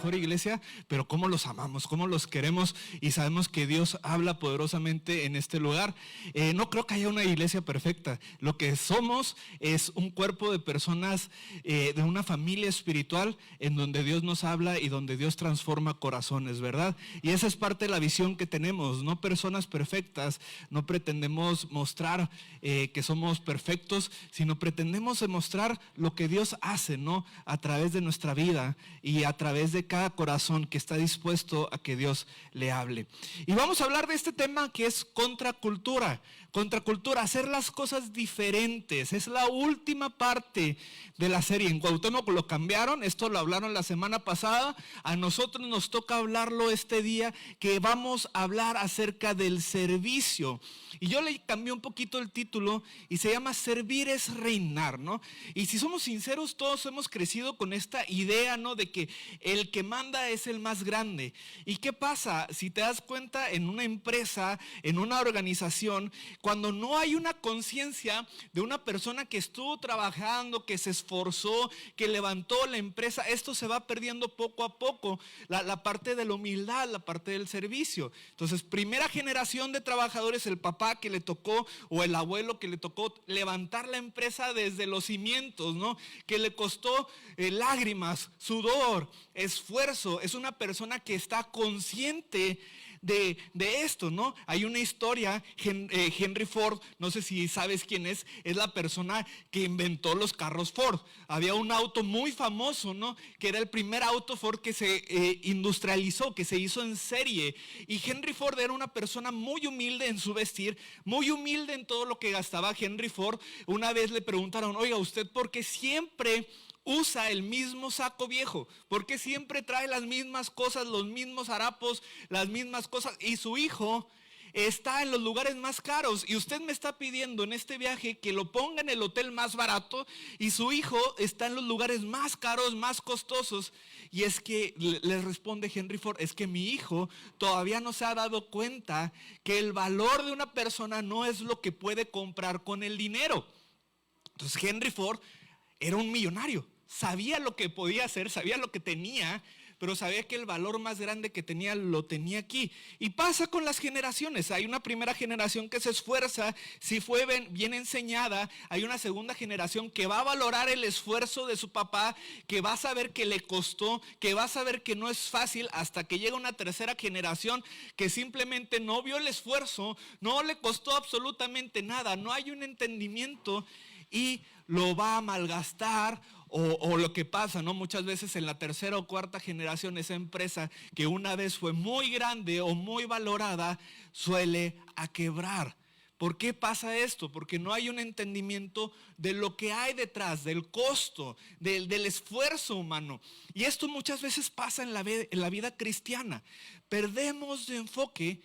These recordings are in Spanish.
mejor iglesia, pero cómo los amamos, cómo los queremos y sabemos que Dios habla poderosamente en este lugar. No creo que haya una iglesia perfecta. Lo que somos es un cuerpo de personas de una familia espiritual en donde Dios nos habla y donde Dios transforma corazones, ¿verdad? Y esa es parte de la visión que tenemos, no personas perfectas, no pretendemos mostrar que somos perfectos, sino pretendemos demostrar lo que Dios hace, ¿no? A través de nuestra vida y a través de cada corazón que está dispuesto a que Dios le hable. Y vamos a hablar de este tema que es contracultura. Contracultura, hacer las cosas diferentes. Es la última parte de la serie. En Cuauhtémoc lo cambiaron, esto lo hablaron la semana pasada. A nosotros nos toca hablarlo este día, que vamos a hablar acerca del servicio. Y yo le cambié un poquito el título y se llama Servir es reinar, ¿no? Y si somos sinceros, todos hemos crecido con esta idea, ¿no? De que el que manda es el más grande. ¿Y qué pasa? Si te das cuenta, en una empresa, en una organización, cuando no hay una conciencia de una persona que estuvo trabajando, que se esforzó, que levantó la empresa, esto se va perdiendo poco a poco, la parte de la humildad, la parte del servicio. Entonces, primera generación de trabajadores, el papá que le tocó o el abuelo que le tocó levantar la empresa desde los cimientos, ¿no? Que le costó lágrimas, sudor, esfuerzo. Es una persona que está consciente de esto, ¿no? Hay una historia, Henry Ford, no sé si sabes quién es la persona que inventó los carros Ford. Había un auto muy famoso, ¿no? Que era el primer auto Ford que se industrializó, que se hizo en serie. Y Henry Ford era una persona muy humilde en su vestir, muy humilde en todo lo que gastaba. Henry Ford, una vez le preguntaron, oiga, ¿usted por qué siempre usa el mismo saco viejo? Porque siempre trae las mismas cosas, los mismos harapos, las mismas cosas? Y su hijo está en los lugares más caros y usted me está pidiendo en este viaje que lo ponga en el hotel más barato y su hijo está en los lugares más caros, más costosos. Y es que le responde Henry Ford, es que mi hijo todavía no se ha dado cuenta que el valor de una persona no es lo que puede comprar con el dinero. Entonces Henry Ford era un millonario. Sabía lo que podía hacer, sabía lo que tenía, pero sabía que el valor más grande que tenía lo tenía aquí. Y pasa con las generaciones. Hay una primera generación que se esfuerza, si fue bien enseñada. Hay una segunda generación que va a valorar el esfuerzo de su papá, que va a saber que le costó, que va a saber que no es fácil, hasta que llega una tercera generación que simplemente no vio el esfuerzo, no le costó absolutamente nada, no hay un entendimiento y lo va a malgastar. O lo que pasa, ¿no? Muchas veces en la tercera o cuarta generación, esa empresa que una vez fue muy grande o muy valorada, suele a quebrar. ¿Por qué pasa esto? Porque no hay un entendimiento de lo que hay detrás, del costo, del esfuerzo humano. Y esto muchas veces pasa en la vida cristiana. Perdemos de enfoque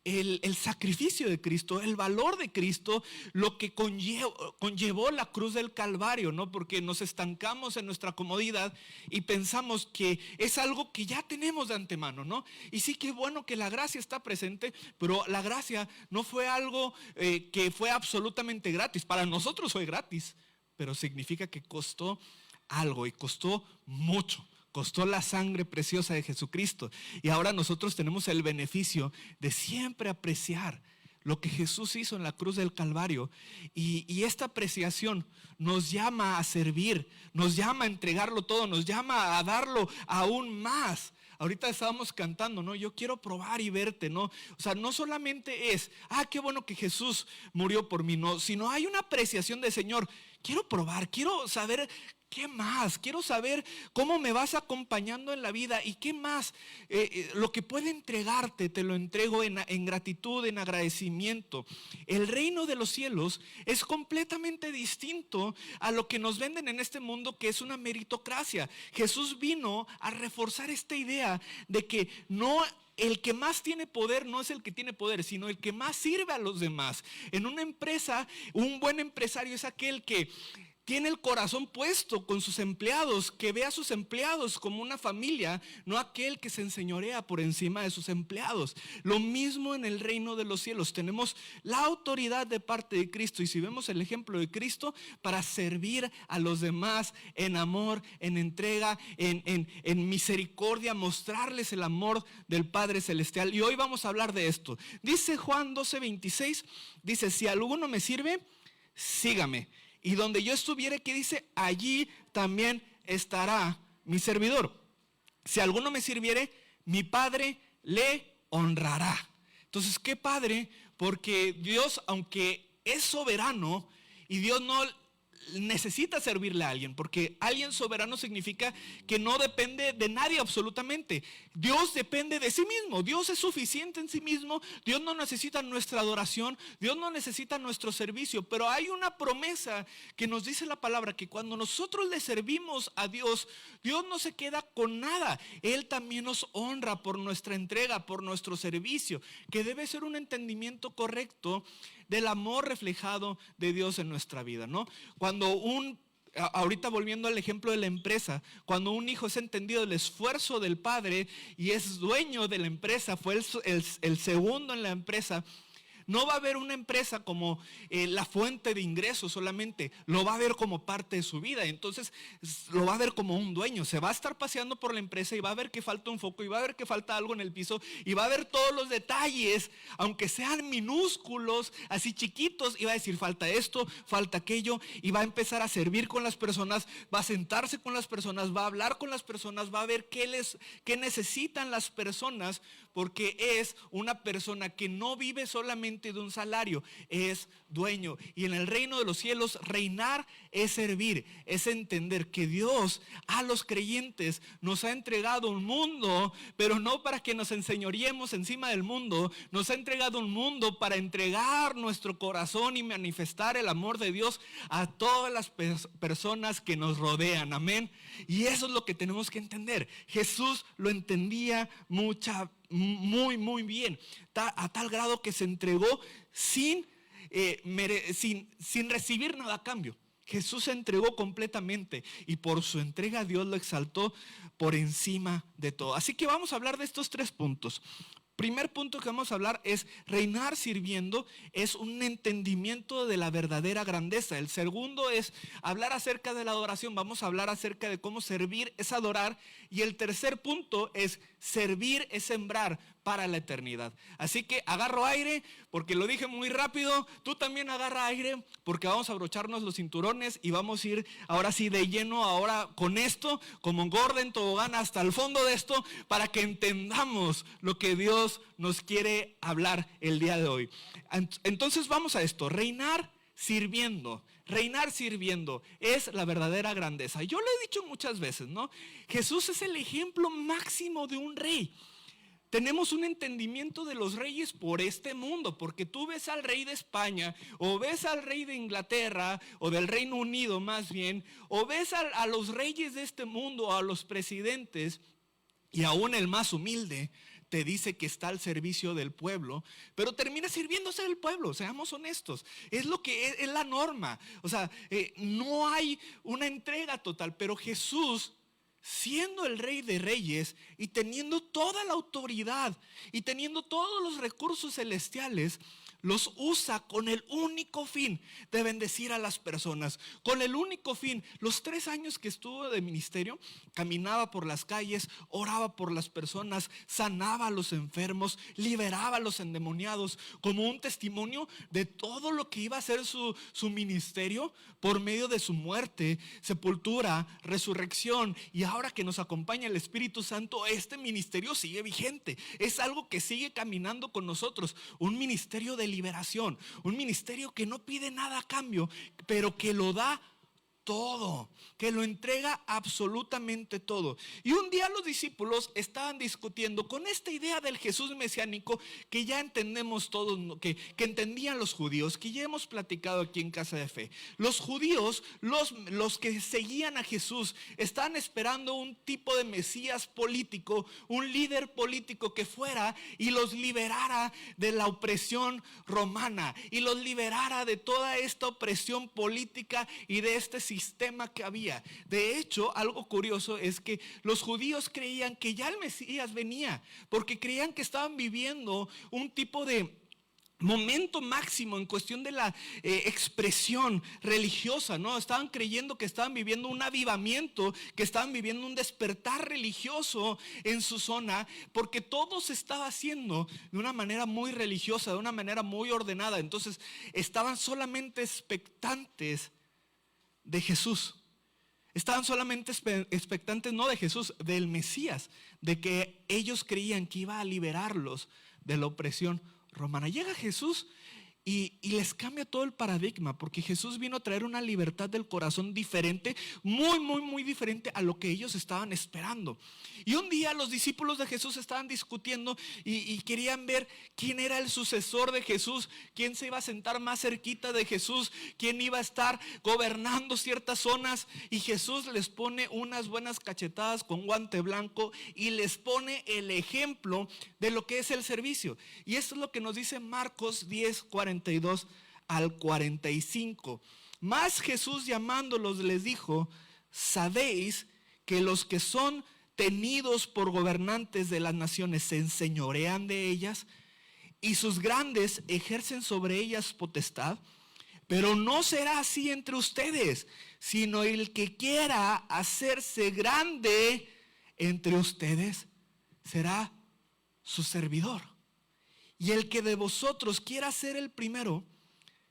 el sacrificio de Cristo, el valor de Cristo, lo que conllevó la cruz del Calvario, ¿no? Porque nos estancamos en nuestra comodidad y pensamos que es algo que ya tenemos de antemano, ¿no? Y sí, que bueno que la gracia está presente, pero la gracia no fue algo que fue absolutamente gratis. Para nosotros fue gratis, pero significa que costó algo y costó mucho. Costó la sangre preciosa de Jesucristo. Y ahora nosotros tenemos el beneficio de siempre apreciar lo que Jesús hizo en la cruz del Calvario. Y esta apreciación nos llama a servir, nos llama a entregarlo todo, nos llama a darlo aún más. Ahorita estábamos cantando, ¿no? Yo quiero probar y verte, ¿no? O sea, no solamente es, qué bueno que Jesús murió por mí, no, sino hay una apreciación de Señor. Quiero probar, quiero saber ¿qué más? Quiero saber cómo me vas acompañando en la vida y qué más. Lo que puede entregarte, te lo entrego en gratitud, en agradecimiento. El reino de los cielos es completamente distinto a lo que nos venden en este mundo, que es una meritocracia. Jesús vino a reforzar esta idea de que no... El que más tiene poder no es el que tiene poder, sino el que más sirve a los demás. En una empresa, un buen empresario es aquel que tiene el corazón puesto con sus empleados, que ve a sus empleados como una familia, no aquel que se enseñorea por encima de sus empleados. Lo mismo en el reino de los cielos. Tenemos la autoridad de parte de Cristo, y si vemos el ejemplo de Cristo, para servir a los demás en amor, en entrega, en misericordia, mostrarles el amor del Padre Celestial. Y hoy vamos a hablar de esto. Dice Juan 12:26, dice: si alguno me sirve, sígame. Y donde yo estuviere, ¿qué dice? Allí también estará mi servidor. Si alguno me sirviere, mi Padre le honrará. Entonces, qué padre, porque Dios, aunque es soberano, y Dios no necesita servirle a alguien, porque alguien soberano significa que no depende de nadie absolutamente. Dios depende de sí mismo. Dios es suficiente en sí mismo. Dios no necesita nuestra adoración. Dios no necesita nuestro servicio. Pero hay una promesa que nos dice la palabra, que cuando nosotros le servimos a Dios, Dios no se queda con nada. Él también nos honra por nuestra entrega, por nuestro servicio, que debe ser un entendimiento correcto del amor reflejado de Dios en nuestra vida, ¿no? Ahorita volviendo al ejemplo de la empresa, cuando un hijo es entendido del esfuerzo del padre y es dueño de la empresa, fue el segundo en la empresa, no va a ver una empresa como la fuente de ingresos solamente, lo va a ver como parte de su vida. Entonces lo va a ver como un dueño. Se va a estar paseando por la empresa y va a ver que falta un foco, y va a ver que falta algo en el piso, y va a ver todos los detalles, aunque sean minúsculos, así chiquitos, y va a decir: falta esto, falta aquello, y va a empezar a servir con las personas, va a sentarse con las personas, va a hablar con las personas, va a ver qué necesitan las personas, porque es una persona que no vive solamente de un salario, es dueño. Y en el reino de los cielos, reinar es servir, es entender que Dios a los creyentes nos ha entregado un mundo, pero no para que nos enseñoreemos encima del mundo. Nos ha entregado un mundo para entregar nuestro corazón y manifestar el amor de Dios a todas las personas que nos rodean. Amén. Y eso es lo que tenemos que entender. Jesús lo entendía muy bien, a tal grado que se entregó sin recibir nada a cambio. Jesús se entregó completamente, y por su entrega Dios lo exaltó por encima de todo. Así que vamos a hablar de estos 3 puntos. Primer punto que vamos a hablar es: reinar sirviendo es un entendimiento de la verdadera grandeza. El segundo es hablar acerca de la adoración. Vamos a hablar acerca de cómo servir es adorar. Y el tercer punto es: servir es sembrar para la eternidad. Así que agarro aire, porque lo dije muy rápido. Tú también agarra aire, porque vamos a abrocharnos los cinturones y vamos a ir ahora sí de lleno ahora con esto, como gorda en tobogán, hasta el fondo de esto, para que entendamos lo que Dios nos quiere hablar el día de hoy. Entonces vamos a esto: reinar sirviendo. Reinar sirviendo es la verdadera grandeza. Yo lo he dicho muchas veces, ¿no? Jesús es el ejemplo máximo de un rey. Tenemos un entendimiento de los reyes por este mundo, porque tú ves al rey de España, o ves al rey de Inglaterra, o del Reino Unido más bien, o ves a los reyes de este mundo, a los presidentes, y aún el más humilde te dice que está al servicio del pueblo, pero termina sirviéndose del pueblo. Seamos honestos, es lo que es la norma. O sea, no hay una entrega total, pero Jesús, siendo el Rey de Reyes y teniendo toda la autoridad y teniendo todos los recursos celestiales, los usa con el único fin de bendecir a las personas. Con el único fin. Los 3 años que estuvo de ministerio, caminaba por las calles, oraba por las personas, sanaba a los enfermos, liberaba a los endemoniados, como un testimonio de todo lo que iba a ser su ministerio por medio de su muerte, sepultura, resurrección. Y ahora que nos acompaña el Espíritu Santo, este ministerio sigue vigente. Es algo que sigue caminando con nosotros. Un ministerio de liberación, un ministerio que no pide nada a cambio, pero que lo da todo, que lo entrega absolutamente todo. Y un día los discípulos estaban discutiendo con esta idea del Jesús mesiánico que ya entendemos todos, que entendían los judíos, que ya hemos platicado aquí en Casa de Fe. Los judíos, los que seguían a Jesús, estaban esperando un tipo de Mesías político, un líder político que fuera y los liberara de la opresión romana y los liberara de toda esta opresión política y de este sistema que había. De hecho, algo curioso es que los judíos creían que ya el Mesías venía, porque creían que estaban viviendo un tipo de momento máximo en cuestión de la expresión religiosa, ¿no? Estaban creyendo que estaban viviendo un avivamiento, que estaban viviendo un despertar religioso en su zona, porque todo se estaba haciendo de una manera muy religiosa, de una manera muy ordenada. Entonces estaban solamente expectantes de Jesús. Estaban solamente expectantes no de Jesús, del Mesías, de que ellos creían que iba a liberarlos de la opresión romana. Llega Jesús y les cambia todo el paradigma, porque Jesús vino a traer una libertad del corazón diferente, muy diferente a lo que ellos estaban esperando. Y un día los discípulos de Jesús estaban discutiendo y querían ver quién era el sucesor de Jesús, quién se iba a sentar más cerquita de Jesús, quién iba a estar gobernando ciertas zonas. Y Jesús les pone unas buenas cachetadas con guante blanco y les pone el ejemplo de lo que es el servicio. Y esto es lo que nos dice Marcos 10:42 al 45. Mas Jesús, llamándolos, les dijo: sabéis que los que son tenidos por gobernantes de las naciones se enseñorean de ellas, y sus grandes ejercen sobre ellas potestad. Pero no será así entre ustedes, sino el que quiera hacerse grande entre ustedes será su servidor. Y el que de vosotros quiera ser el primero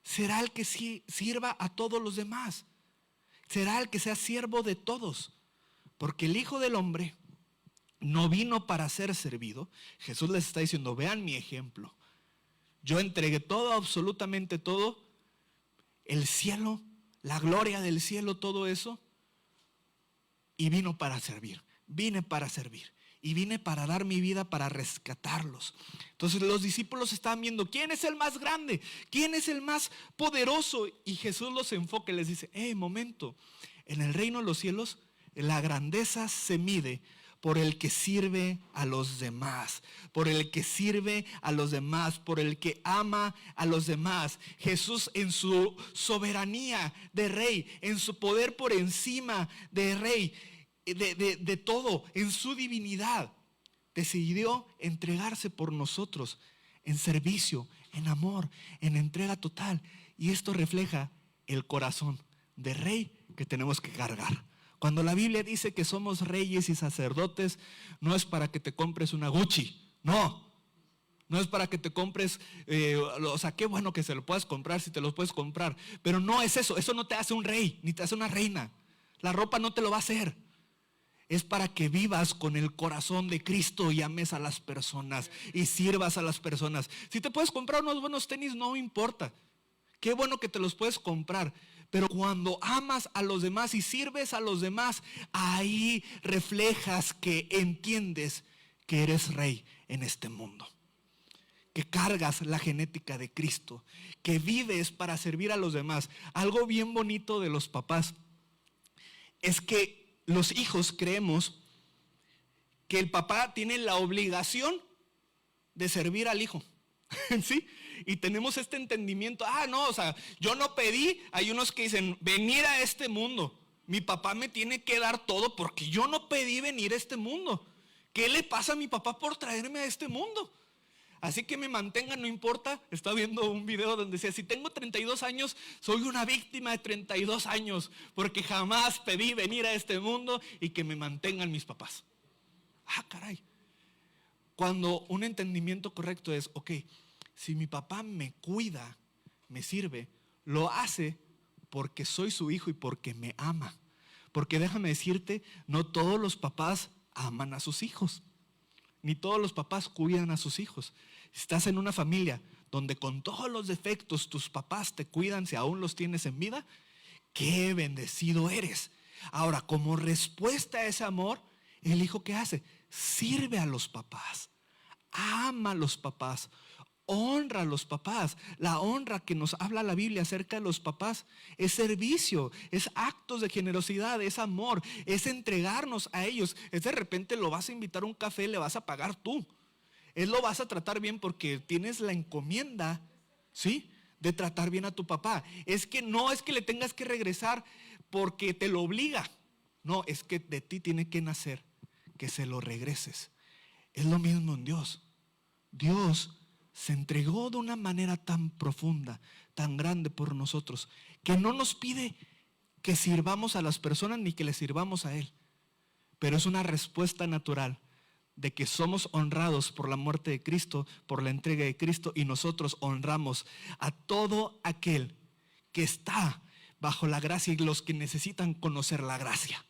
será el que sirva a todos los demás. Será el que sea siervo de todos. Porque el Hijo del Hombre no vino para ser servido. Jesús les está diciendo: vean mi ejemplo. Yo entregué todo, absolutamente todo. El cielo, la gloria del cielo, todo eso. Y vino para servir. Vine para servir. Y vine para dar mi vida para rescatarlos. Entonces los discípulos estaban viendo quién es el más grande, quién es el más poderoso. Y Jesús los enfoca y les dice: momento, en el reino de los cielos la grandeza se mide por el que sirve a los demás, por el que sirve a los demás, por el que ama a los demás. Jesús, en su soberanía de rey, en su poder por encima de rey, de todo, en su divinidad, decidió entregarse por nosotros en servicio, en amor, en entrega total. Y esto refleja el corazón de rey que tenemos que cargar. Cuando la Biblia dice que somos reyes y sacerdotes, no es para que te compres una Gucci, no es para que te compres, o sea, qué bueno que se lo puedas comprar si te lo puedes comprar, pero no es eso. Eso no te hace un rey, ni te hace una reina. La ropa no te lo va a hacer. Es para que vivas con el corazón de Cristo y ames a las personas y sirvas a las personas. Si te puedes comprar unos buenos tenis, no importa. Qué bueno que te los puedes comprar. Pero cuando amas a los demás y sirves a los demás, ahí reflejas que entiendes que eres rey en este mundo. Que cargas la genética de Cristo. Que vives para servir a los demás. Algo bien bonito de los papás es que los hijos creemos que el papá tiene la obligación de servir al hijo. ¿Sí? Y tenemos este entendimiento: no, o sea, yo no pedí. Hay unos que dicen: venir a este mundo, mi papá me tiene que dar todo porque yo no pedí venir a este mundo. ¿Qué le pasa a mi papá por traerme a este mundo? Así que me mantenga, no importa. Estaba viendo un video donde decía: si tengo 32 años, soy una víctima de 32 años, porque jamás pedí venir a este mundo y que me mantengan mis papás. Caray. Cuando un entendimiento correcto es: ok, si mi papá me cuida, me sirve, lo hace porque soy su hijo y porque me ama. Porque déjame decirte, no todos los papás aman a sus hijos, ni todos los papás cuidan a sus hijos. Estás en una familia donde con todos los defectos tus papás te cuidan, si aún los tienes en vida, qué bendecido eres. Ahora, como respuesta a ese amor, el hijo, ¿qué hace? Sirve a los papás, ama a los papás, honra a los papás. La honra que nos habla la Biblia acerca de los papás es servicio, es actos de generosidad, es amor, es entregarnos a ellos. Es de repente lo vas a invitar a un café, le vas a pagar tú. Él lo vas a tratar bien porque tienes la encomienda, ¿sí?, de tratar bien a tu papá. Es que no es que le tengas que regresar porque te lo obliga. No, es que de ti tiene que nacer que se lo regreses. Es lo mismo en Dios. Dios se entregó de una manera tan profunda, tan grande por nosotros, que no nos pide que sirvamos a las personas ni que le sirvamos a Él. Pero es una respuesta natural de que somos honrados por la muerte de Cristo, por la entrega de Cristo, y nosotros honramos a todo aquel que está bajo la gracia y los que necesitan conocer la gracia.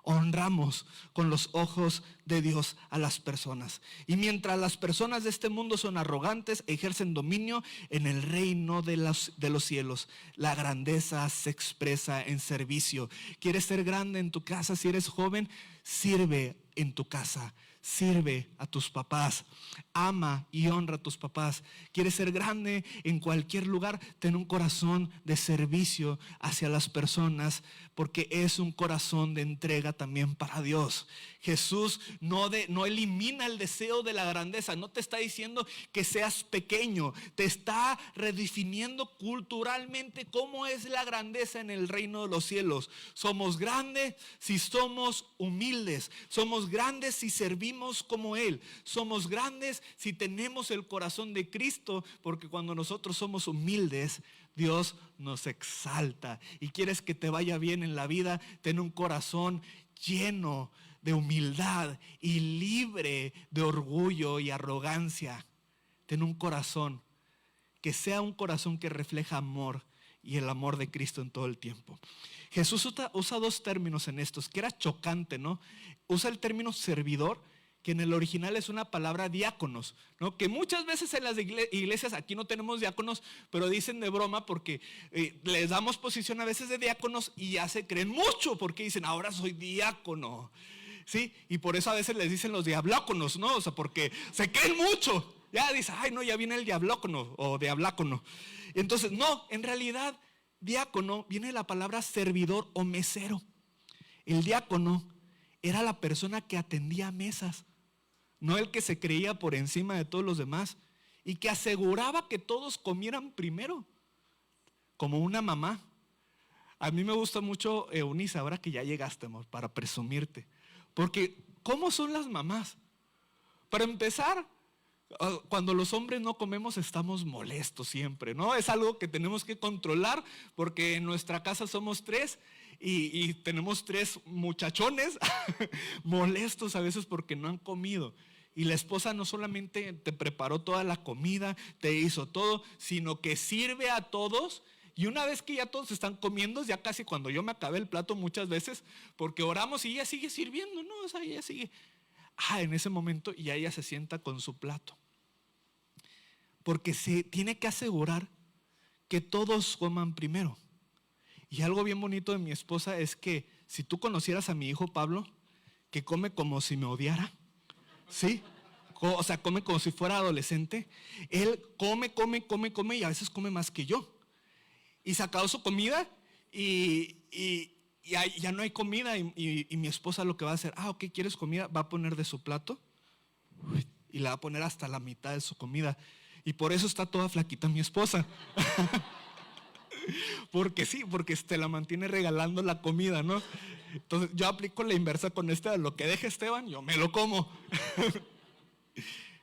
Honramos con los ojos de Dios a las personas. Y mientras las personas de este mundo son arrogantes, ejercen dominio en el reino de los cielos. La grandeza se expresa en servicio. ¿Quieres ser grande en tu casa? Si eres joven, sirve en tu casa. Sirve a tus papás. Ama y honra a tus papás. ¿Quieres ser grande en cualquier lugar? Ten un corazón de servicio hacia las personas, porque es un corazón de entrega también para Dios. Jesús no elimina el deseo de la grandeza. No te está diciendo que seas pequeño. Te está redefiniendo culturalmente cómo es la grandeza en el reino de los cielos. Somos grandes si somos humildes. Somos grandes si servimos como Él. Somos grandes si tenemos el corazón de Cristo, porque cuando nosotros somos humildes, Dios nos exalta. Y quieres que te vaya bien en la vida, ten un corazón lleno de humildad y libre de orgullo y arrogancia. Ten un corazón que sea un corazón que refleja amor y el amor de Cristo en todo el tiempo. Jesús usa dos términos en estos, que era chocante, ¿no? Usa el término servidor, que en el original es una palabra diáconos, ¿no? Que muchas veces en las iglesias, aquí no tenemos diáconos, pero dicen de broma porque les damos posición a veces de diáconos y ya se creen mucho porque dicen, ahora soy diácono, ¿sí? Y por eso a veces les dicen los diablóconos, ¿no? O sea, porque se creen mucho. Ya dice, ay no, ya viene el diablócono o diablácono. Entonces, no, en realidad, diácono viene de la palabra servidor o mesero. El diácono era la persona que atendía mesas, no el que se creía por encima de todos los demás y que aseguraba que todos comieran primero, como una mamá. A mí me gusta mucho, Eunice, ahora que ya llegaste, amor, para presumirte, porque ¿cómo son las mamás? Para empezar, cuando los hombres no comemos estamos molestos siempre, ¿no? Es algo que tenemos que controlar porque en nuestra casa somos tres y tenemos tres muchachones molestos a veces porque no han comido. Y la esposa no solamente te preparó toda la comida, te hizo todo, sino que sirve a todos. Y una vez que ya todos están comiendo, ya casi cuando yo me acabé el plato muchas veces, porque oramos y ella sigue sirviendo, ¿no? O sea, ella sigue. En ese momento ya ella se sienta con su plato. Porque se tiene que asegurar que todos coman primero. Y algo bien bonito de mi esposa es que si tú conocieras a mi hijo Pablo, que come como si me odiara, ¿sí? O sea, come como si fuera adolescente. Él come y a veces come más que yo. Y se acabó su comida y ya no hay comida y mi esposa lo que va a hacer, ok, ¿quieres comida? Va a poner de su plato y la va a poner hasta la mitad de su comida. Y por eso está toda flaquita mi esposa. Porque sí, porque te la mantiene regalando la comida, ¿no? Entonces yo aplico la inversa con lo que deje Esteban, yo me lo como.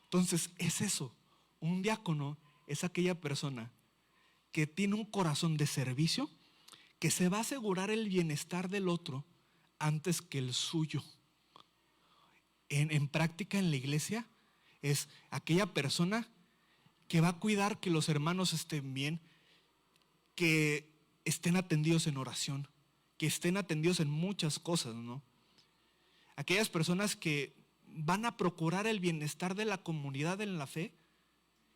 Entonces es eso, un diácono es aquella persona que tiene un corazón de servicio, que se va a asegurar el bienestar del otro antes que el suyo. En práctica en la iglesia es aquella persona que va a cuidar que los hermanos estén bien, que estén atendidos en oración, que estén atendidos en muchas cosas, ¿no? Aquellas personas que van a procurar el bienestar de la comunidad en la fe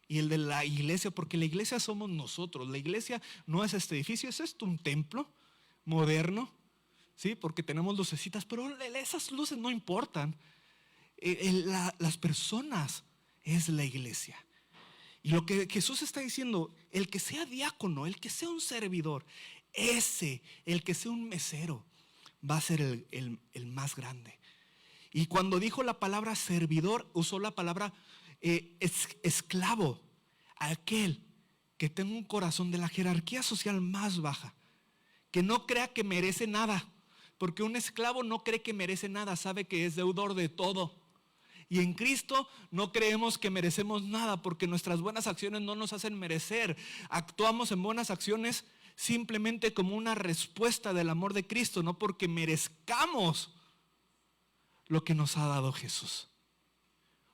y el de la iglesia, porque la iglesia somos nosotros. La iglesia no es este edificio, es esto un templo moderno, ¿sí? Porque tenemos lucecitas, pero esas luces no importan. Las personas es la iglesia. Y lo que Jesús está diciendo, el que sea diácono, el que sea un servidor, el que sea un mesero, va a ser el más grande. Y cuando dijo la palabra servidor, usó la palabra esclavo, aquel que tenga un corazón de la jerarquía social más baja, que no crea que merece nada, porque un esclavo no cree que merece nada, sabe que es deudor de todo. Y en Cristo no creemos que merecemos nada, porque nuestras buenas acciones no nos hacen merecer. Actuamos en buenas acciones simplemente como una respuesta del amor de Cristo, no porque merezcamos lo que nos ha dado Jesús.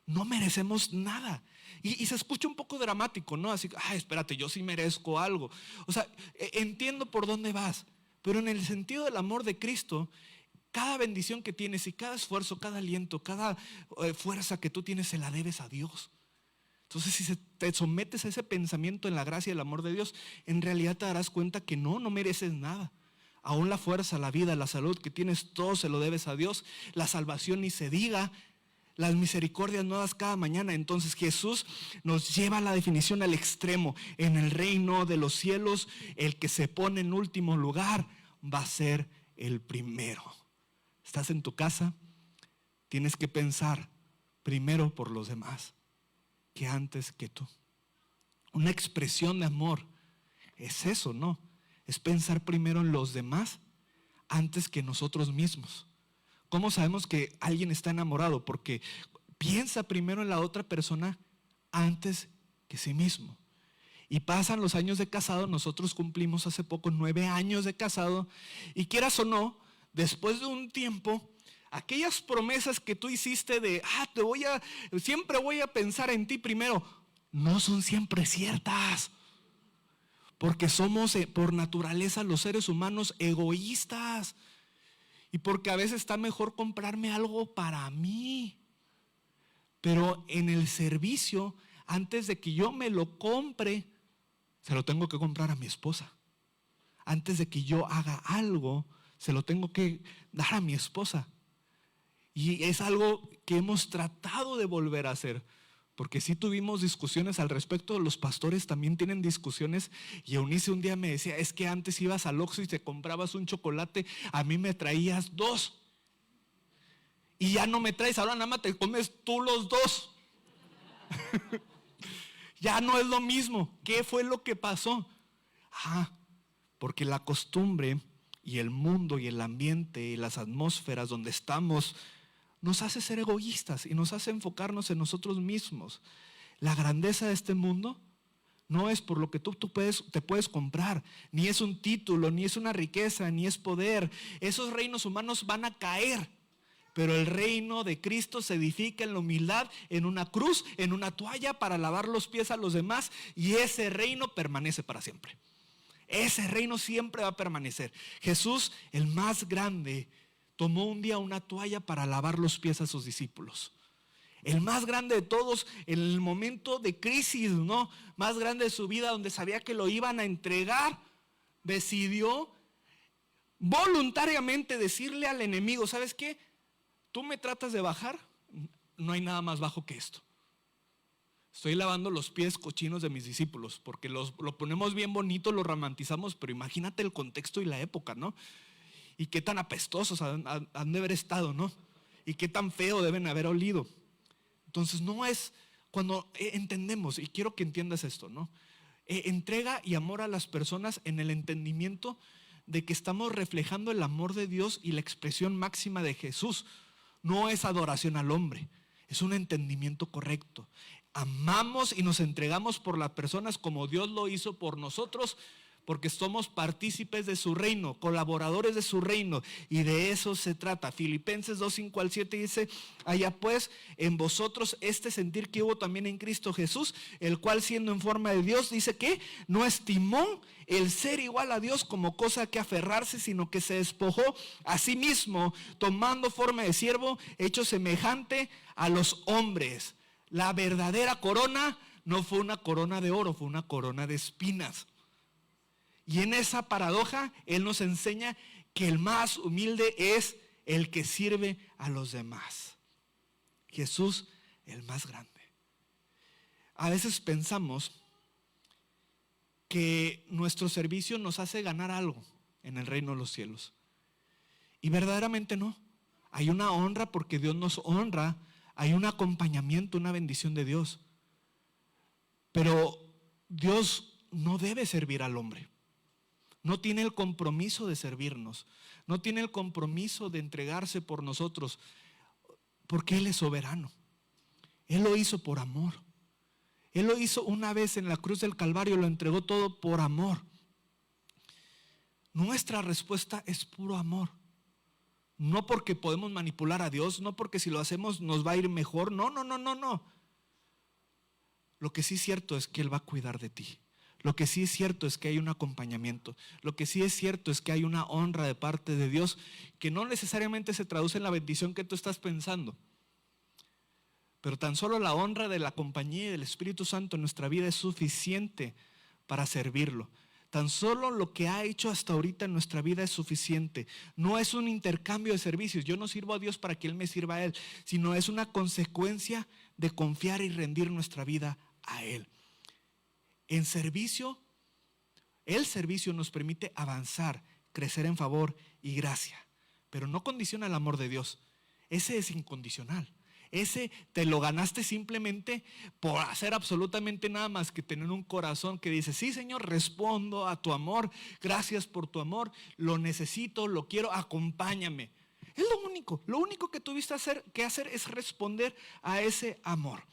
No merecemos nada. Y se escucha un poco dramático, ¿no? Así, espérate, yo sí merezco algo. O sea, entiendo por dónde vas, pero en el sentido del amor de Cristo, cada bendición que tienes y cada esfuerzo, cada aliento, cada fuerza que tú tienes, se la debes a Dios. Entonces, si te sometes a ese pensamiento en la gracia y el amor de Dios, en realidad te darás cuenta que no mereces nada. Aún la fuerza, la vida, la salud que tienes, todo se lo debes a Dios. La salvación ni se diga. Las misericordias nuevas cada mañana. Entonces Jesús nos lleva a la definición al extremo. En el reino de los cielos, el que se pone en último lugar va a ser el primero. Estás en tu casa, tienes que pensar primero por los demás que antes que tú. Una expresión de amor es eso, ¿no? Es pensar primero en los demás antes que nosotros mismos. ¿Cómo sabemos que alguien está enamorado? Porque piensa primero en la otra persona antes que sí mismo. Y pasan los años de casado. Nosotros cumplimos hace poco 9 años de casado. Y quieras o no, después de un tiempo, aquellas promesas que tú hiciste de siempre voy a pensar en ti primero, no son siempre ciertas. Porque somos por naturaleza los seres humanos egoístas. Y porque a veces está mejor comprarme algo para mí. Pero en el servicio, antes de que yo me lo compre, se lo tengo que comprar a mi esposa. Antes de que yo haga algo, se lo tengo que dar a mi esposa. Y es algo que hemos tratado de volver a hacer. Porque sí tuvimos discusiones al respecto. Los pastores también tienen discusiones. Y Eunice un día me decía, es que antes ibas al Oxxo y te comprabas un chocolate, a mí me traías 2. Y ya no me traes, ahora nada más te comes tú los 2. Ya no es lo mismo. ¿Qué fue lo que pasó? Porque la costumbre y el mundo y el ambiente y las atmósferas donde estamos nos hace ser egoístas y nos hace enfocarnos en nosotros mismos. La grandeza de este mundo no es por lo que tú te puedes comprar, ni es un título, ni es una riqueza, ni es poder. Esos reinos humanos van a caer, pero el reino de Cristo se edifica en la humildad, en una cruz, en una toalla para lavar los pies a los demás, y ese reino permanece para siempre. Ese reino siempre va a permanecer. Jesús, el más grande, tomó un día una toalla para lavar los pies a sus discípulos. El más grande de todos, en el momento de crisis, ¿no? Más grande de su vida, donde sabía que lo iban a entregar, decidió voluntariamente decirle al enemigo, ¿sabes qué? Tú me tratas de bajar, no hay nada más bajo que esto. Estoy lavando los pies cochinos de mis discípulos, porque lo ponemos bien bonito, lo romantizamos, pero imagínate el contexto y la época, ¿no? Y qué tan apestosos han de haber estado, ¿no? Y qué tan feo deben haber olido. Entonces no es cuando entendemos, y quiero que entiendas esto, ¿no? Entrega y amor a las personas en el entendimiento de que estamos reflejando el amor de Dios y la expresión máxima de Jesús. No es adoración al hombre, es un entendimiento correcto. Amamos y nos entregamos por las personas como Dios lo hizo por nosotros, porque somos partícipes de su reino, colaboradores de su reino, y de eso se trata. Filipenses 2:5-7 dice, haya pues en vosotros este sentir que hubo también en Cristo Jesús, el cual siendo en forma de Dios, dice que no estimó el ser igual a Dios como cosa que aferrarse, sino que se despojó a sí mismo, tomando forma de siervo, hecho semejante a los hombres. La verdadera corona no fue una corona de oro, fue una corona de espinas. Y en esa paradoja, Él nos enseña que el más humilde es el que sirve a los demás. Jesús, el más grande. A veces pensamos que nuestro servicio nos hace ganar algo en el reino de los cielos. Y verdaderamente no. Hay una honra porque Dios nos honra. Hay un acompañamiento, una bendición de Dios. Pero Dios no debe servir al hombre. no tiene el compromiso de servirnos, no tiene el compromiso de entregarse por nosotros, porque Él es soberano. Él lo hizo por amor. Él lo hizo una vez en la cruz del Calvario, lo entregó todo por amor. Nuestra respuesta es puro amor. No porque podemos manipular a Dios, no porque si lo hacemos nos va a ir mejor. No. Lo que sí es cierto es que Él va a cuidar de ti. Lo que sí es cierto es que hay un acompañamiento. Lo que sí es cierto es que hay una honra de parte de Dios que no necesariamente se traduce en la bendición que tú estás pensando. Pero tan solo la honra de la compañía y del Espíritu Santo en nuestra vida es suficiente para servirlo. Tan solo lo que ha hecho hasta ahorita en nuestra vida es suficiente. No es un intercambio de servicios. Yo no sirvo a Dios para que Él me sirva a Él, sino es una consecuencia de confiar y rendir nuestra vida a Él. En servicio, el servicio nos permite avanzar, crecer en favor y gracia, pero no condiciona el amor de Dios. Ese es incondicional. Ese te lo ganaste simplemente por hacer absolutamente nada más que tener un corazón que dice: sí, Señor, respondo a tu amor, gracias por tu amor, lo necesito, lo quiero, acompáñame. Es lo único que tuviste que hacer es responder a ese amor.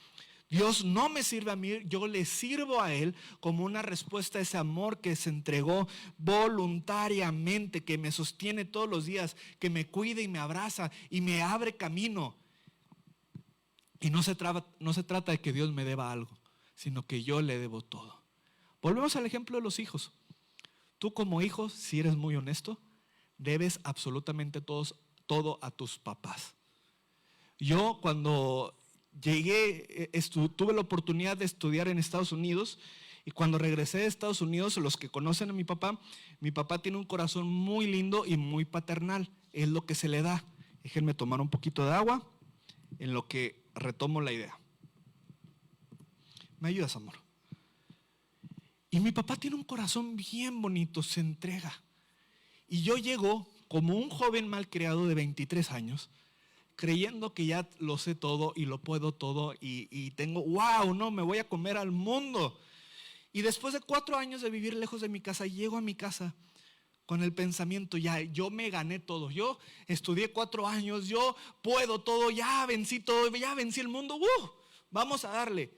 Dios no me sirve a mí, yo le sirvo a Él como una respuesta a ese amor que se entregó voluntariamente, que me sostiene todos los días, que me cuida y me abraza y me abre camino. Y no se trata de que Dios me deba algo, sino que yo le debo todo. Volvemos al ejemplo de los hijos. Tú como hijo, si eres muy honesto, debes absolutamente todo a tus papás. Yo cuando llegué, tuve la oportunidad de estudiar en Estados Unidos, y cuando regresé de Estados Unidos, los que conocen a mi papá tiene un corazón muy lindo y muy paternal. Es lo que se le da. Déjenme tomar un poquito de agua en lo que retomo la idea. ¿Me ayudas, amor? Y mi papá tiene un corazón bien bonito, se entrega. Y yo llego como un joven malcriado de 23 años, creyendo que ya lo sé todo y lo puedo todo y tengo, wow, no, me voy a comer al mundo. Y después de 4 años de vivir lejos de mi casa, llego a mi casa con el pensamiento: ya, yo me gané todo, yo estudié 4 años, yo puedo todo, ya vencí todo, ya vencí el mundo, vamos a darle.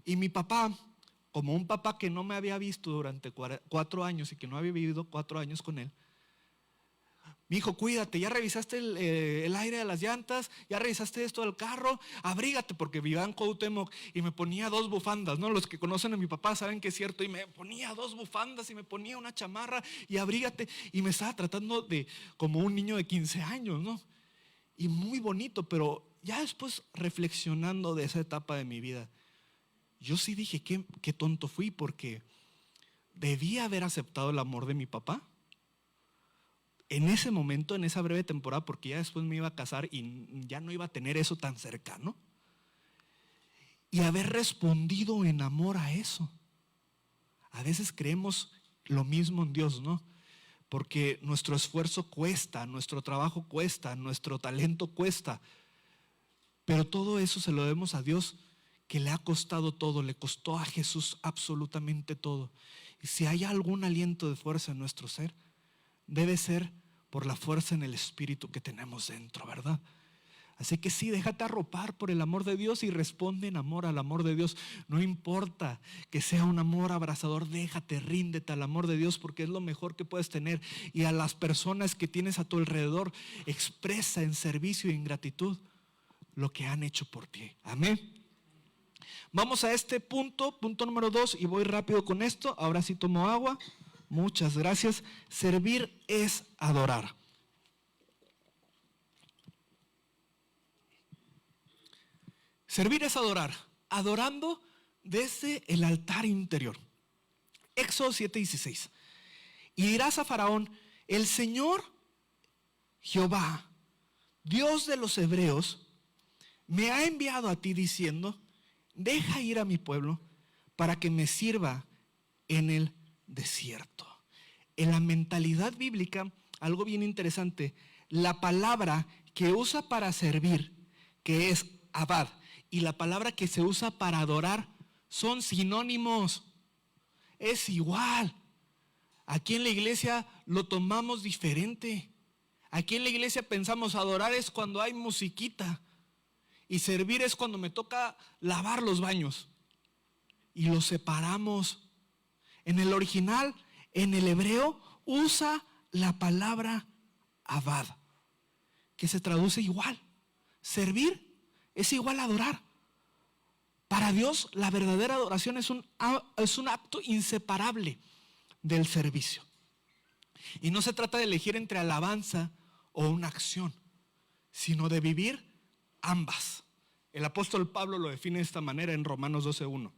Y mi papá, como un papá que no me había visto durante 4 años y que no había vivido 4 años con él: mi hijo, cuídate, ya revisaste el aire de las llantas, ya revisaste esto del carro, abrígate, porque vivía en Cuauhtémoc y me ponía 2 bufandas, ¿no? Los que conocen a mi papá saben que es cierto, y me ponía 2 bufandas y me ponía una chamarra y abrígate, y me estaba tratando de como un niño de 15 años, ¿no? Y muy bonito, pero ya después, reflexionando de esa etapa de mi vida, yo sí dije, qué tonto fui, porque debía haber aceptado el amor de mi papá en ese momento, en esa breve temporada, porque ya después me iba a casar y ya no iba a tener eso tan cercano, y haber respondido en amor a eso. A veces creemos lo mismo en Dios, ¿no? Porque nuestro esfuerzo cuesta, nuestro trabajo cuesta, nuestro talento cuesta, pero todo eso se lo debemos a Dios, que le ha costado todo, le costó a Jesús absolutamente todo. Y si hay algún aliento de fuerza en nuestro ser, debe ser por la fuerza en el espíritu que tenemos dentro, ¿verdad? Así que sí, déjate arropar por el amor de Dios y responde en amor al amor de Dios. No importa que sea un amor abrazador, déjate, ríndete al amor de Dios, porque es lo mejor que puedes tener. Y a las personas que tienes a tu alrededor, expresa en servicio y en gratitud lo que han hecho por ti. Amén. Vamos a este punto número 2, y voy rápido con esto. Ahora sí tomo agua. Muchas gracias. Servir es adorar. Servir es adorar, adorando desde el altar interior. Éxodo 7:16. Y dirás a Faraón: el Señor Jehová, Dios de los hebreos, me ha enviado a ti diciendo: deja ir a mi pueblo para que me sirva en el desierto. En la mentalidad bíblica, algo bien interesante, la palabra que usa para servir, que es abad, y la palabra que se usa para adorar son sinónimos. Es igual. Aquí en la iglesia lo tomamos diferente. Aquí en la iglesia pensamos adorar es cuando hay musiquita y servir es cuando me toca lavar los baños. Y lo separamos. En el original, en el hebreo, usa la palabra abad, que se traduce igual. Servir es igual a adorar. Para Dios, la verdadera adoración es un acto inseparable del servicio. Y no se trata de elegir entre alabanza o una acción, sino de vivir ambas. El apóstol Pablo lo define de esta manera en Romanos 12:1.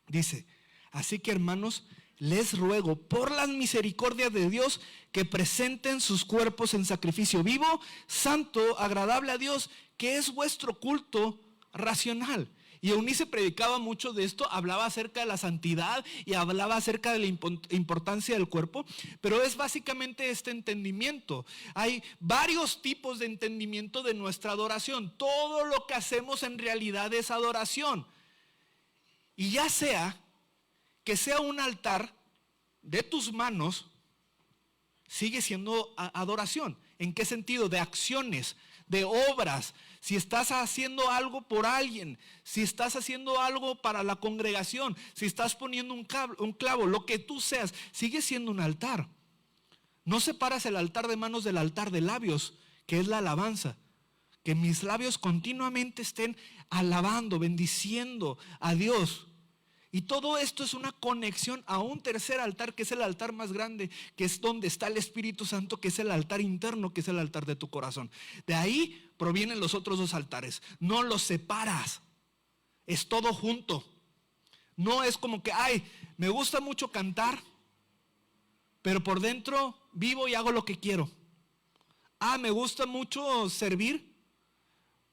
Dice: así que, hermanos, les ruego por las misericordias de Dios que presenten sus cuerpos en sacrificio vivo, santo, agradable a Dios, que es vuestro culto racional. Y Eunice predicaba mucho de esto, hablaba acerca de la santidad y hablaba acerca de la importancia del cuerpo, pero es básicamente este entendimiento. Hay varios tipos de entendimiento de nuestra adoración. Todo lo que hacemos en realidad es adoración. Y ya sea que sea un altar de tus manos, sigue siendo adoración. ¿En qué sentido? De acciones, de obras. Si estás haciendo algo por alguien, si estás haciendo algo para la congregación, si estás poniendo un clavo, lo que tú seas, sigue siendo un altar. No separas el altar de manos del altar de labios, que es la alabanza. Que mis labios continuamente estén alabando, bendiciendo a Dios. Y todo esto es una conexión a un tercer altar, que es el altar más grande, que es donde está el Espíritu Santo, que es el altar interno, que es el altar de tu corazón. De ahí provienen los otros dos altares. No los separas, es todo junto. No es como que, ay, me gusta mucho cantar, pero por dentro vivo y hago lo que quiero. Ah, me gusta mucho servir,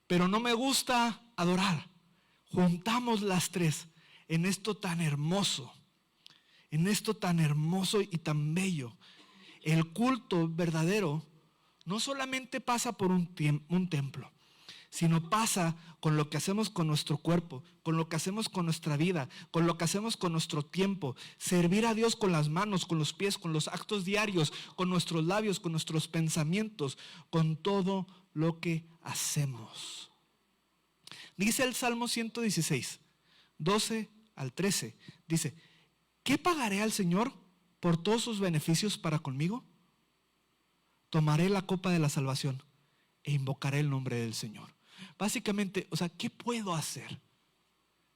pero no me gusta adorar. Juntamos las tres en esto tan hermoso, y tan bello. El culto verdadero no solamente pasa por un templo, sino pasa con lo que hacemos con nuestro cuerpo, con lo que hacemos con nuestra vida, con lo que hacemos con nuestro tiempo. Servir a Dios con las manos, con los pies, con los actos diarios, con nuestros labios, con nuestros pensamientos, con todo lo que hacemos. Dice el Salmo 116, 12 al 13, dice: ¿qué pagaré al Señor por todos sus beneficios para conmigo? Tomaré la copa de la salvación e invocaré el nombre del Señor. Básicamente, ¿qué puedo hacer?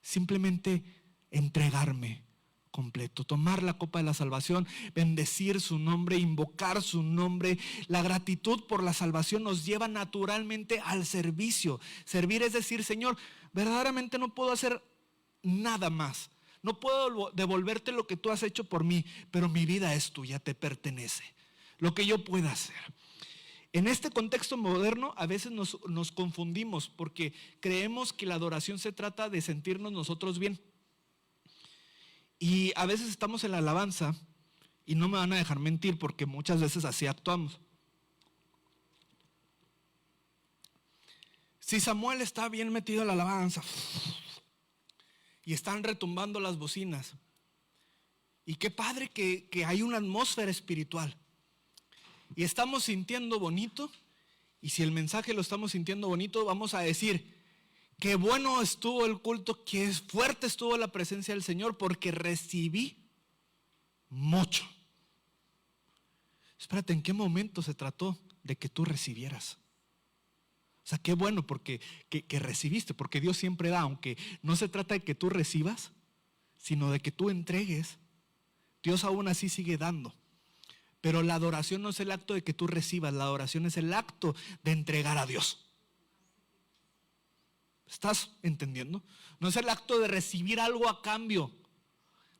Simplemente entregarme completo, tomar la copa de la salvación, bendecir su nombre, invocar su nombre. La gratitud por la salvación nos lleva naturalmente al servicio. Servir es decir: Señor, verdaderamente no puedo hacer nada más. No puedo devolverte lo que tú has hecho por mí, pero mi vida es tuya, te pertenece. Lo que yo pueda hacer. En este contexto moderno a veces nos confundimos porque creemos que la adoración se trata de sentirnos nosotros bien. Y a veces estamos en la alabanza y no me van a dejar mentir porque muchas veces así actuamos. Si Samuel está bien metido en la alabanza y están retumbando las bocinas, y qué padre que hay una atmósfera espiritual y estamos sintiendo bonito, y si el mensaje lo estamos sintiendo bonito, vamos a decir: qué bueno estuvo el culto, qué fuerte estuvo la presencia del Señor, porque recibí mucho. Espérate, ¿en qué momento se trató de que tú recibieras? Qué bueno porque que recibiste, porque Dios siempre da, aunque no se trata de que tú recibas, sino de que tú entregues. Dios aún así sigue dando. Pero la adoración no es el acto de que tú recibas, la adoración es el acto de entregar a Dios. ¿Estás entendiendo? No es el acto de recibir algo a cambio.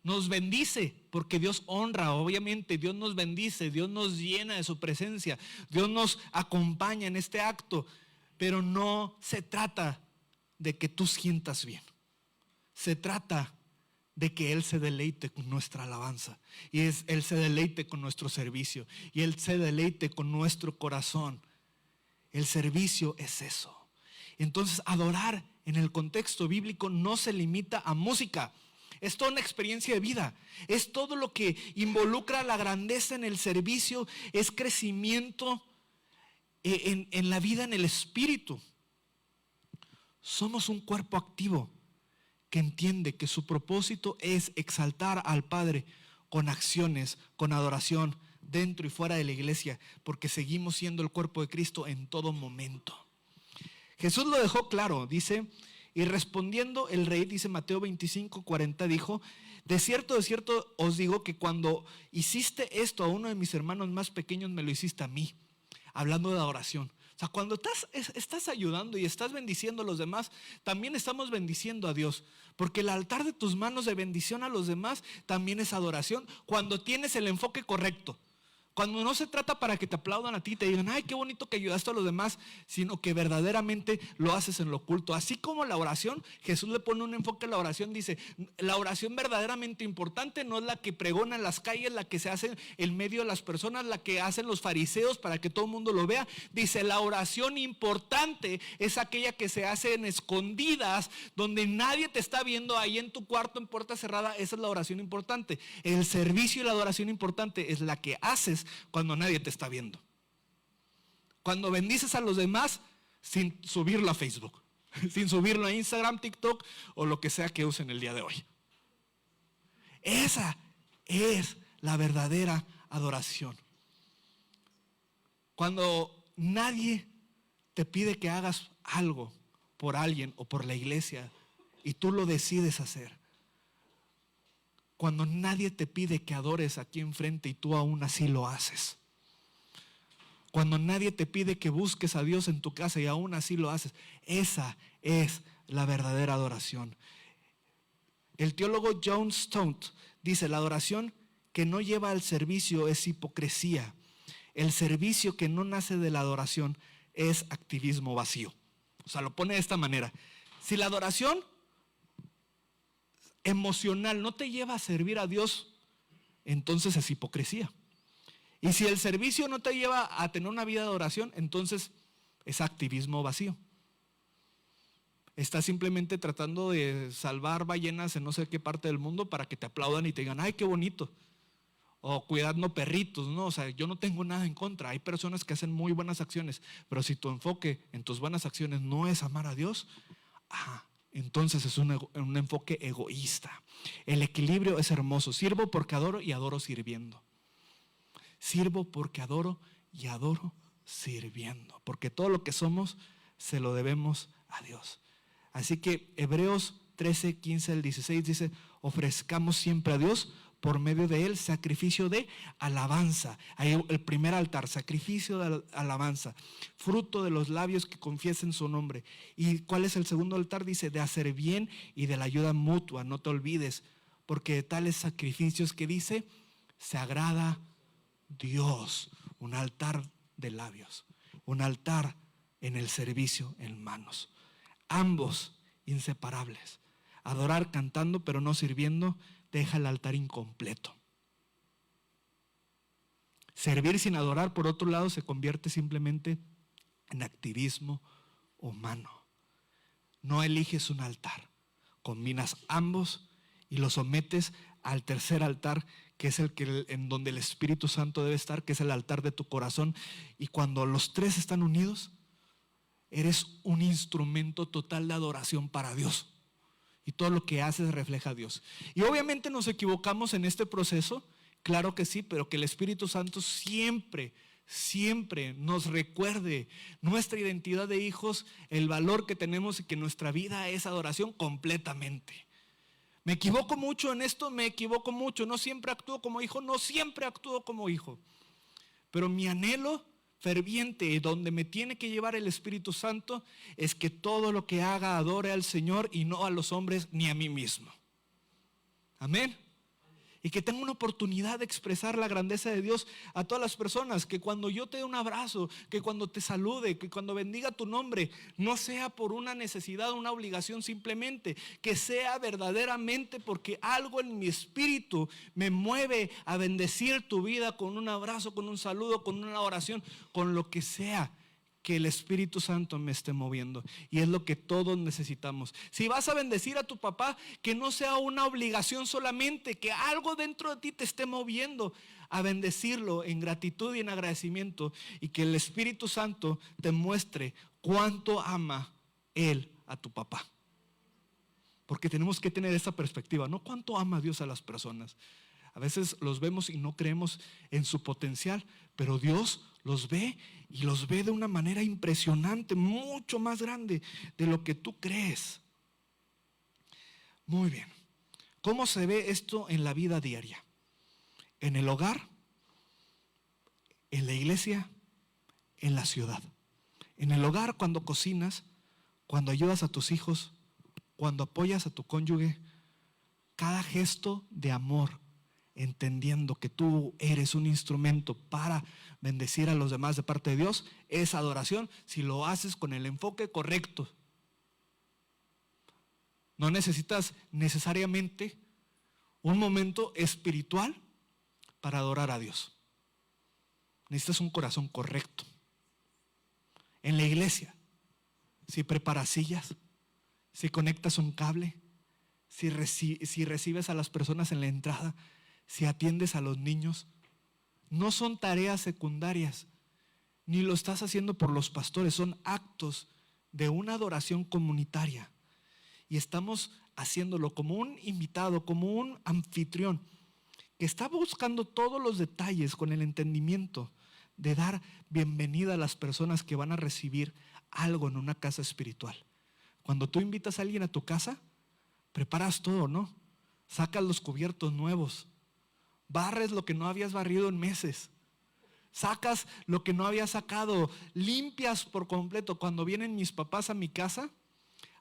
Nos bendice porque Dios honra, obviamente Dios nos bendice, Dios nos llena de su presencia, Dios nos acompaña en este acto. Pero no se trata de que tú sientas bien. Se trata de que Él se deleite con nuestra alabanza. Y Él se deleite con nuestro servicio. Y Él se deleite con nuestro corazón. El servicio es eso. Entonces, adorar en el contexto bíblico no se limita a música. Es toda una experiencia de vida. Es todo lo que involucra la grandeza en el servicio. Es crecimiento en la vida, en el espíritu. Somos un cuerpo activo que entiende que su propósito es exaltar al Padre con acciones, con adoración, dentro y fuera de la iglesia, porque seguimos siendo el cuerpo de Cristo en todo momento. Jesús lo dejó claro, dice, y respondiendo el rey, dice Mateo 25:40, dijo: de cierto os digo que cuando hiciste esto a uno de mis hermanos más pequeños, me lo hiciste a mí. Hablando de adoración. O sea, cuando estás ayudando y estás bendiciendo a los demás, también estamos bendiciendo a Dios. Porque el altar de tus manos de bendición a los demás también es adoración, cuando tienes el enfoque correcto. Cuando no se trata para que te aplaudan a ti y te digan: ay, qué bonito que ayudaste a los demás, sino que verdaderamente lo haces en lo oculto. Así como la oración, Jesús le pone un enfoque a la oración. Dice: la oración verdaderamente importante no es la que pregona en las calles, la que se hace en medio de las personas, la que hacen los fariseos para que todo el mundo lo vea. Dice: la oración importante es aquella que se hace en escondidas, donde nadie te está viendo, ahí en tu cuarto, en puerta cerrada. Esa es la oración importante. El servicio y la adoración importante es la que haces cuando nadie te está viendo. Cuando bendices a los demás sin subirlo a Facebook, sin subirlo a Instagram, TikTok o lo que sea que usen el día de hoy. Esa es la verdadera adoración. Cuando nadie te pide que hagas algo por alguien o por la iglesia y tú lo decides hacer. Cuando nadie te pide que adores aquí enfrente y tú aún así lo haces. Cuando nadie te pide que busques a Dios en tu casa y aún así lo haces. Esa es la verdadera adoración. El teólogo John Stott dice: la adoración que no lleva al servicio es hipocresía. El servicio que no nace de la adoración es activismo vacío. O sea, lo pone de esta manera: si la adoración emocional no te lleva a servir a Dios, entonces es hipocresía. Y si el servicio no te lleva a tener una vida de adoración, entonces es activismo vacío. Estás simplemente tratando de salvar ballenas en no sé qué parte del mundo para que te aplaudan y te digan: ay, qué bonito. O cuidando perritos, ¿no? O sea, yo no tengo nada en contra. Hay personas que hacen muy buenas acciones, pero si tu enfoque en tus buenas acciones no es amar a Dios, entonces es un enfoque egoísta. El equilibrio es hermoso. Sirvo porque adoro y adoro sirviendo. Sirvo porque adoro y adoro sirviendo. Porque todo lo que somos se lo debemos a Dios. Así que Hebreos 13, 15 al 16 dice: ofrezcamos siempre a Dios por medio de él sacrificio de alabanza. Ahí el primer altar, sacrificio de alabanza, fruto de los labios que confiesen su nombre. ¿Y cuál es el segundo altar? Dice: de hacer bien y de la ayuda mutua. No te olvides, porque de tales sacrificios, que dice, se agrada Dios. Un altar de labios, un altar en el servicio en manos. Ambos inseparables. Adorar cantando pero no sirviendo deja el altar incompleto. Servir sin adorar, por otro lado, se convierte simplemente en activismo humano. No eliges un altar, combinas ambos y los sometes al tercer altar, que es en donde el Espíritu Santo debe estar, que es el altar de tu corazón. Y cuando los tres están unidos, eres un instrumento total de adoración para Dios. Y todo lo que haces refleja a Dios. Y obviamente nos equivocamos en este proceso, claro que sí, pero que el Espíritu Santo siempre nos recuerde nuestra identidad de hijos, el valor que tenemos y que nuestra vida es adoración completamente. Me equivoco mucho en esto, no siempre actúo como hijo, pero mi anhelo ferviente, donde me tiene que llevar el Espíritu Santo, es que todo lo que haga adore al Señor y no a los hombres ni a mí mismo. Amén. Y que tenga una oportunidad de expresar la grandeza de Dios a todas las personas. Que cuando yo te dé un abrazo, que cuando te salude, que cuando bendiga tu nombre, no sea por una necesidad o una obligación simplemente. Que sea verdaderamente porque algo en mi espíritu me mueve a bendecir tu vida con un abrazo, con un saludo, con una oración, con lo que sea. que el Espíritu Santo me esté moviendo. Y es lo que todos necesitamos. Si vas a bendecir a tu papá, que no sea una obligación solamente, que algo dentro de ti te esté moviendo a bendecirlo en gratitud y en agradecimiento, y que el Espíritu Santo te muestre cuánto ama Él a tu papá. Porque tenemos que tener esa perspectiva, ¿no? ¿Cuánto ama Dios a las personas? A veces los vemos y no creemos en su potencial, pero Dios los ve y los ve de una manera impresionante, mucho más grande de lo que tú crees. Muy bien. ¿Cómo se ve esto en la vida diaria? En el hogar, en la iglesia, en la ciudad. En el hogar, cuando cocinas, cuando ayudas a tus hijos, cuando apoyas a tu cónyuge, cada gesto de amor, entendiendo que tú eres un instrumento para bendecir a los demás de parte de Dios, es adoración si lo haces con el enfoque correcto. No necesitas necesariamente un momento espiritual para adorar a Dios. Necesitas un corazón correcto. En la iglesia, si preparas sillas, si conectas un cable, si recibes a las personas en la entrada, si atiendes a los niños, no son tareas secundarias, ni lo estás haciendo por los pastores, son actos de una adoración comunitaria. Y estamos haciéndolo como un invitado, como un anfitrión, que está buscando todos los detalles con el entendimiento de dar bienvenida a las personas que van a recibir algo en una casa espiritual. Cuando tú invitas a alguien a tu casa, preparas todo, ¿no? Sacas los cubiertos nuevos, barres lo que no habías barrido en meses, sacas lo que no habías sacado, limpias por completo. Cuando vienen mis papás a mi casa,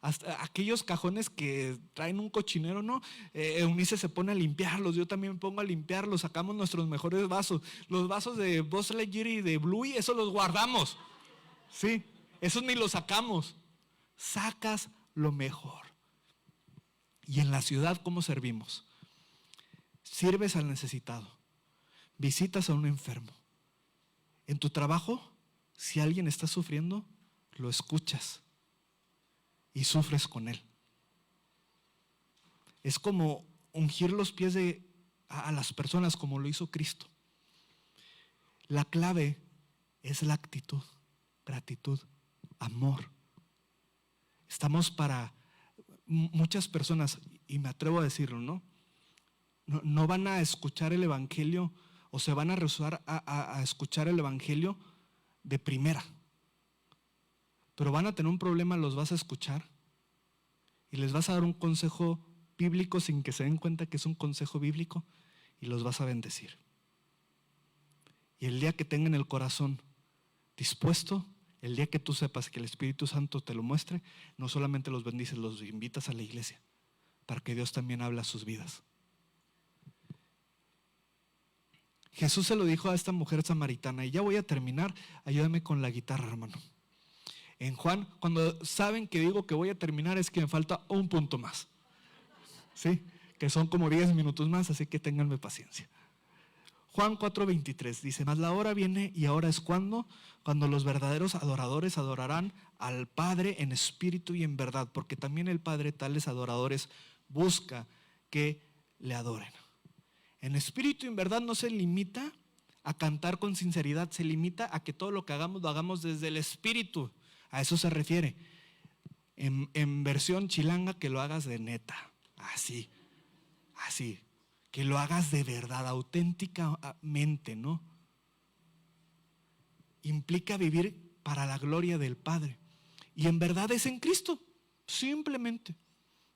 hasta aquellos cajones que traen un cochinero, ¿no? Eunice se pone a limpiarlos, yo también me pongo a limpiarlos, sacamos nuestros mejores vasos, los vasos de Buzz Lightyear y de Bluey, esos los guardamos, sí, esos ni los sacamos. Sacas lo mejor. Y en la ciudad, ¿cómo servimos? Sirves al necesitado, visitas a un enfermo. En tu trabajo, si alguien está sufriendo, lo escuchas y sufres con él. Es como ungir los pies a las personas como lo hizo Cristo. La clave es la actitud, gratitud, amor. Estamos para muchas personas, y me atrevo a decirlo, ¿no? No van a escuchar el evangelio o se van a rehusar a escuchar el evangelio de primera. Pero van a tener un problema, los vas a escuchar y les vas a dar un consejo bíblico sin que se den cuenta que es un consejo bíblico y los vas a bendecir. Y el día que tengan el corazón dispuesto, el día que tú sepas que el Espíritu Santo te lo muestre, no solamente los bendices, los invitas a la iglesia para que Dios también hable a sus vidas. Jesús se lo dijo a esta mujer samaritana, y ya voy a terminar, ayúdame con la guitarra, hermano. En Juan, cuando saben que digo que voy a terminar, es que me falta un punto más, ¿sí? Que son como 10 minutos más, así que ténganme paciencia. Juan 4:23 dice: mas la hora viene y ahora es cuando los verdaderos adoradores adorarán al Padre en espíritu y en verdad, porque también el Padre tales adoradores busca que le adoren. En espíritu y en verdad no se limita a cantar con sinceridad, se limita a que todo lo que hagamos lo hagamos desde el espíritu. A eso se refiere. En versión chilanga, que lo hagas de neta, así, que lo hagas de verdad, auténticamente, ¿no? Implica vivir para la gloria del Padre. Y en verdad es en Cristo, simplemente.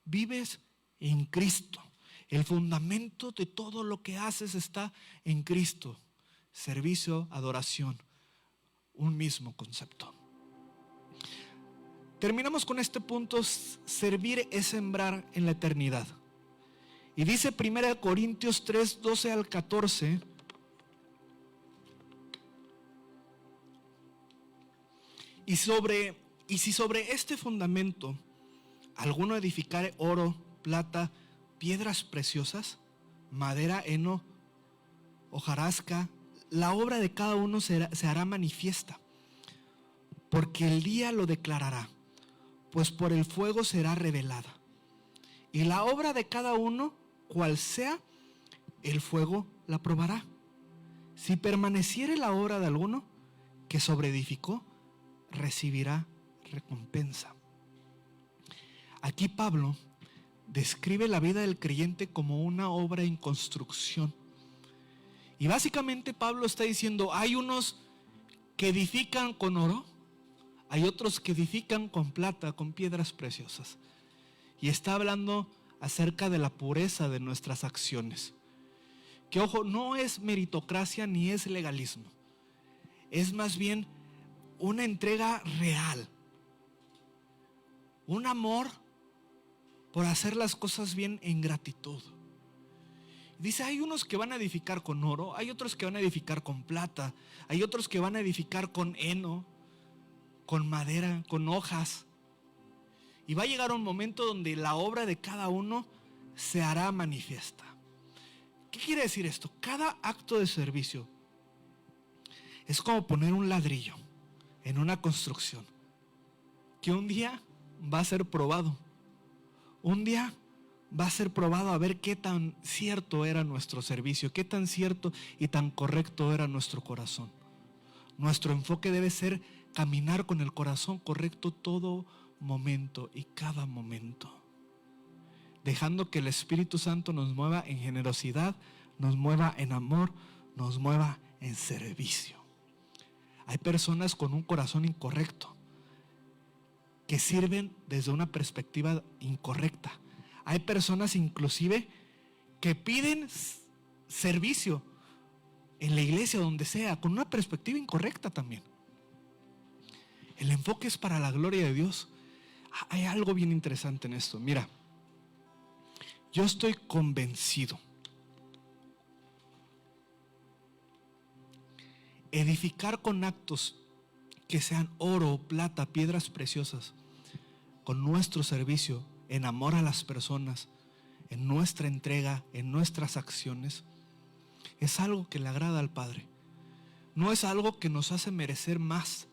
Vives en Cristo. El fundamento de todo lo que haces está en Cristo. Servicio, adoración, un mismo concepto. Terminamos con este punto: servir es sembrar en la eternidad. Y dice 1 Corintios 3, 12 al 14. Y si sobre este fundamento alguno edificare oro, plata, piedras preciosas, madera, heno, hojarasca, la obra de cada uno se hará manifiesta, porque el día lo declarará, pues por el fuego será revelada. Y la obra de cada uno, cual sea, el fuego la probará. Si permaneciere la obra de alguno que sobreedificó, recibirá recompensa. Aquí Pablo describe la vida del creyente como una obra en construcción. Y básicamente Pablo está diciendo, hay unos que edifican con oro, hay otros que edifican con plata, con piedras preciosas. Y está hablando acerca de la pureza de nuestras acciones. Que ojo, no es meritocracia ni es legalismo. Es más bien una entrega real. Un amor por hacer las cosas bien en gratitud. Dice, hay unos que van a edificar con oro, hay otros que van a edificar con plata, hay otros que van a edificar con heno, con madera, con hojas. Y va a llegar un momento donde la obra de cada uno se hará manifiesta. ¿Qué quiere decir esto? Cada acto de servicio es como poner un ladrillo en una construcción que un día va a ser probado. Un día va a ser probado a ver qué tan cierto era nuestro servicio, qué tan cierto y tan correcto era nuestro corazón. Nuestro enfoque debe ser caminar con el corazón correcto todo momento y cada momento, dejando que el Espíritu Santo nos mueva en generosidad, nos mueva en amor, nos mueva en servicio. Hay personas con un corazón incorrecto que sirven desde una perspectiva incorrecta. Hay personas inclusive que piden servicio en la iglesia, donde sea, con una perspectiva incorrecta también. El enfoque es para la gloria de Dios. Hay algo bien interesante en esto. Mira, yo estoy convencido. Edificar con actos que sean oro, plata, piedras preciosas, con nuestro servicio, en amor a las personas, en nuestra entrega, en nuestras acciones, es algo que le agrada al Padre. No es algo que nos hace merecer más.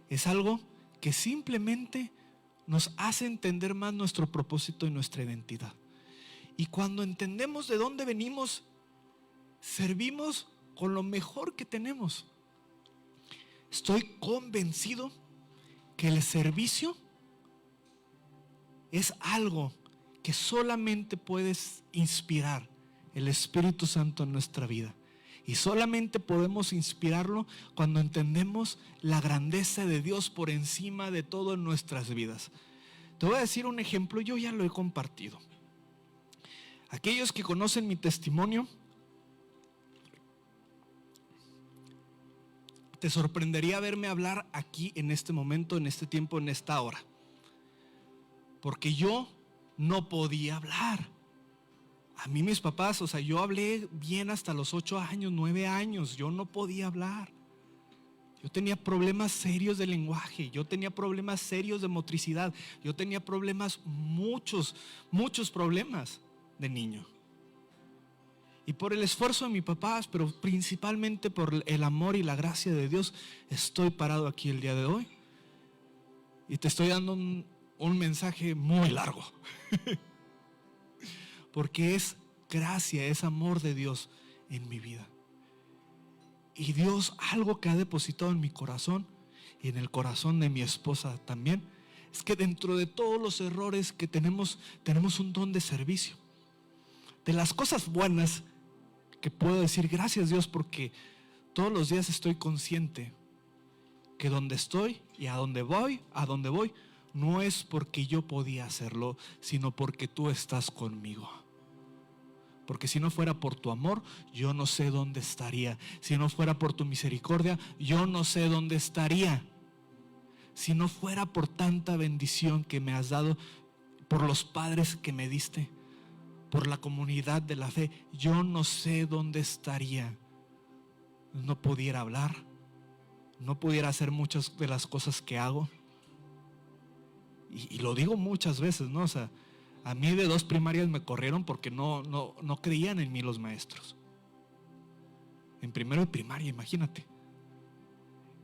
Es algo que simplemente nos hace entender más nuestro propósito y nuestra identidad. Y cuando entendemos de dónde venimos, servimos con lo mejor que tenemos. Estoy convencido que el servicio es algo que solamente puedes inspirar el Espíritu Santo en nuestra vida. Y solamente podemos inspirarlo cuando entendemos la grandeza de Dios por encima de todo en nuestras vidas. Te voy a decir un ejemplo, yo ya lo he compartido. Aquellos que conocen mi testimonio, te sorprendería verme hablar aquí en este momento, en este tiempo, en esta hora. Porque yo no podía hablar. A mí mis papás, yo hablé bien hasta los 8 años, 9 años. Yo no podía hablar. Yo tenía problemas serios de lenguaje. Yo tenía problemas serios de motricidad. Yo tenía problemas, muchos problemas de niño. Y por el esfuerzo de mis papás, pero principalmente por el amor y la gracia de Dios, estoy parado aquí el día de hoy. Y te estoy dando un mensaje muy largo. Porque es gracia, es amor de Dios en mi vida. Y Dios, algo que ha depositado en mi corazón y en el corazón de mi esposa también, es que dentro de todos los errores que tenemos un don de servicio. De las cosas buenas que puedo decir, gracias Dios, porque todos los días estoy consciente que donde estoy y a donde voy, no es porque yo podía hacerlo, sino porque tú estás conmigo. Porque si no fuera por tu amor, yo no sé dónde estaría. Si no fuera por tu misericordia, yo no sé dónde estaría. Si no fuera por tanta bendición que me has dado, por los padres que me diste, por la comunidad de la fe, yo no sé dónde estaría. No pudiera hablar, no pudiera hacer muchas de las cosas que hago. Y lo digo muchas veces, ¿no? A mí de 2 primarias me corrieron porque no creían en mí los maestros. En primero de primaria, imagínate.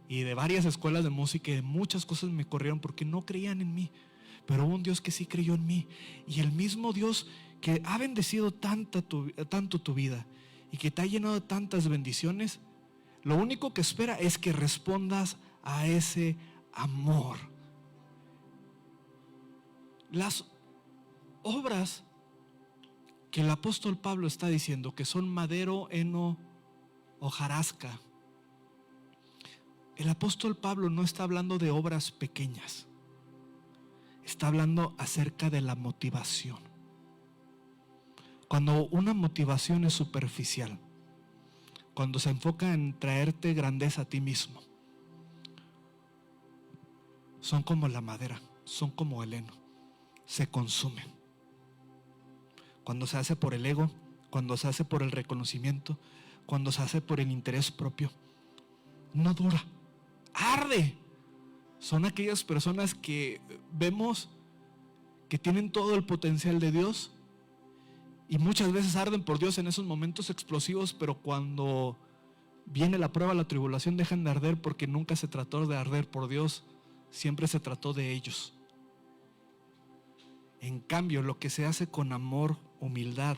y de varias escuelas de música y de muchas cosas me corrieron porque no creían en mí. Pero hubo un Dios que sí creyó en mí, y el mismo Dios que ha bendecido tanto tu vida y que te ha llenado de tantas bendiciones, lo único que espera es que respondas a ese amor. Las obras que el apóstol Pablo está diciendo que son madero, heno, hojarasca, el apóstol Pablo no está hablando de obras pequeñas, está hablando acerca de la motivación. Cuando una motivación es superficial, cuando se enfoca en traerte grandeza a ti mismo, son como la madera, son como el heno, se consumen. Cuando se hace por el ego, cuando se hace por el reconocimiento, cuando se hace por el interés propio, no dura, arde. Son aquellas personas que vemos que tienen todo el potencial de Dios y muchas veces arden por Dios en esos momentos explosivos, pero cuando viene la prueba, la tribulación, dejan de arder porque nunca se trató de arder por Dios, siempre se trató de ellos. En cambio, lo que se hace con amor, humildad,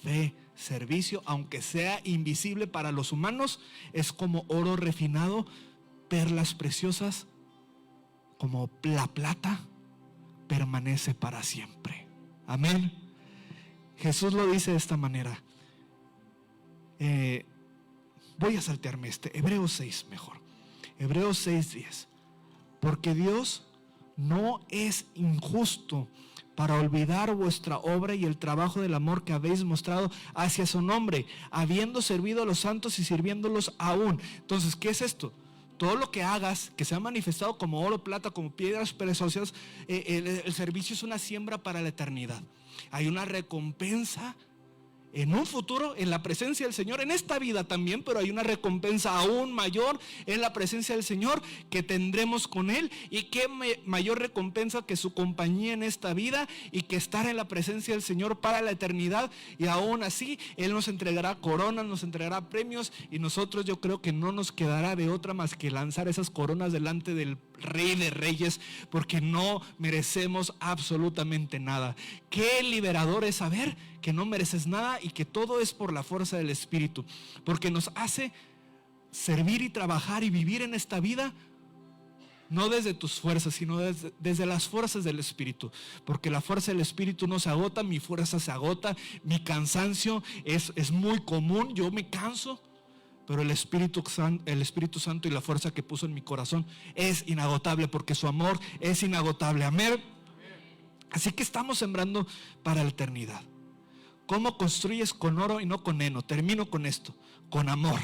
fe, servicio, aunque sea invisible para los humanos, es como oro refinado, perlas preciosas, como la plata, permanece para siempre. Amén. Jesús lo dice de esta manera. Voy a saltearme Hebreos 6 mejor. Hebreos 6:10. Porque Dios no es injusto para olvidar vuestra obra y el trabajo del amor que habéis mostrado hacia su nombre, habiendo servido a los santos y sirviéndolos aún. Entonces, ¿qué es esto? Todo lo que hagas, que sea manifestado como oro, plata, como piedras preciosas, el servicio es una siembra para la eternidad. Hay una recompensa en un futuro, en la presencia del Señor, en esta vida también, pero hay una recompensa aún mayor en la presencia del Señor que tendremos con Él. Y qué mayor recompensa que su compañía en esta vida y que estar en la presencia del Señor para la eternidad. Y aún así Él nos entregará coronas, nos entregará premios, y nosotros, yo creo que no nos quedará de otra más que lanzar esas coronas delante del Rey de Reyes, porque no merecemos absolutamente nada. Qué liberador es saber que no mereces nada y que todo es por la fuerza del Espíritu, porque nos hace servir y trabajar y vivir en esta vida no desde tus fuerzas, sino desde las fuerzas del Espíritu, porque la fuerza del Espíritu no se agota, mi fuerza se agota, mi cansancio es muy común, yo me canso, pero el Espíritu Santo y la fuerza que puso en mi corazón es inagotable, porque su amor es inagotable. Amén. Así que estamos sembrando para la eternidad. ¿Cómo construyes? Con oro y no con heno. Termino con esto: con amor,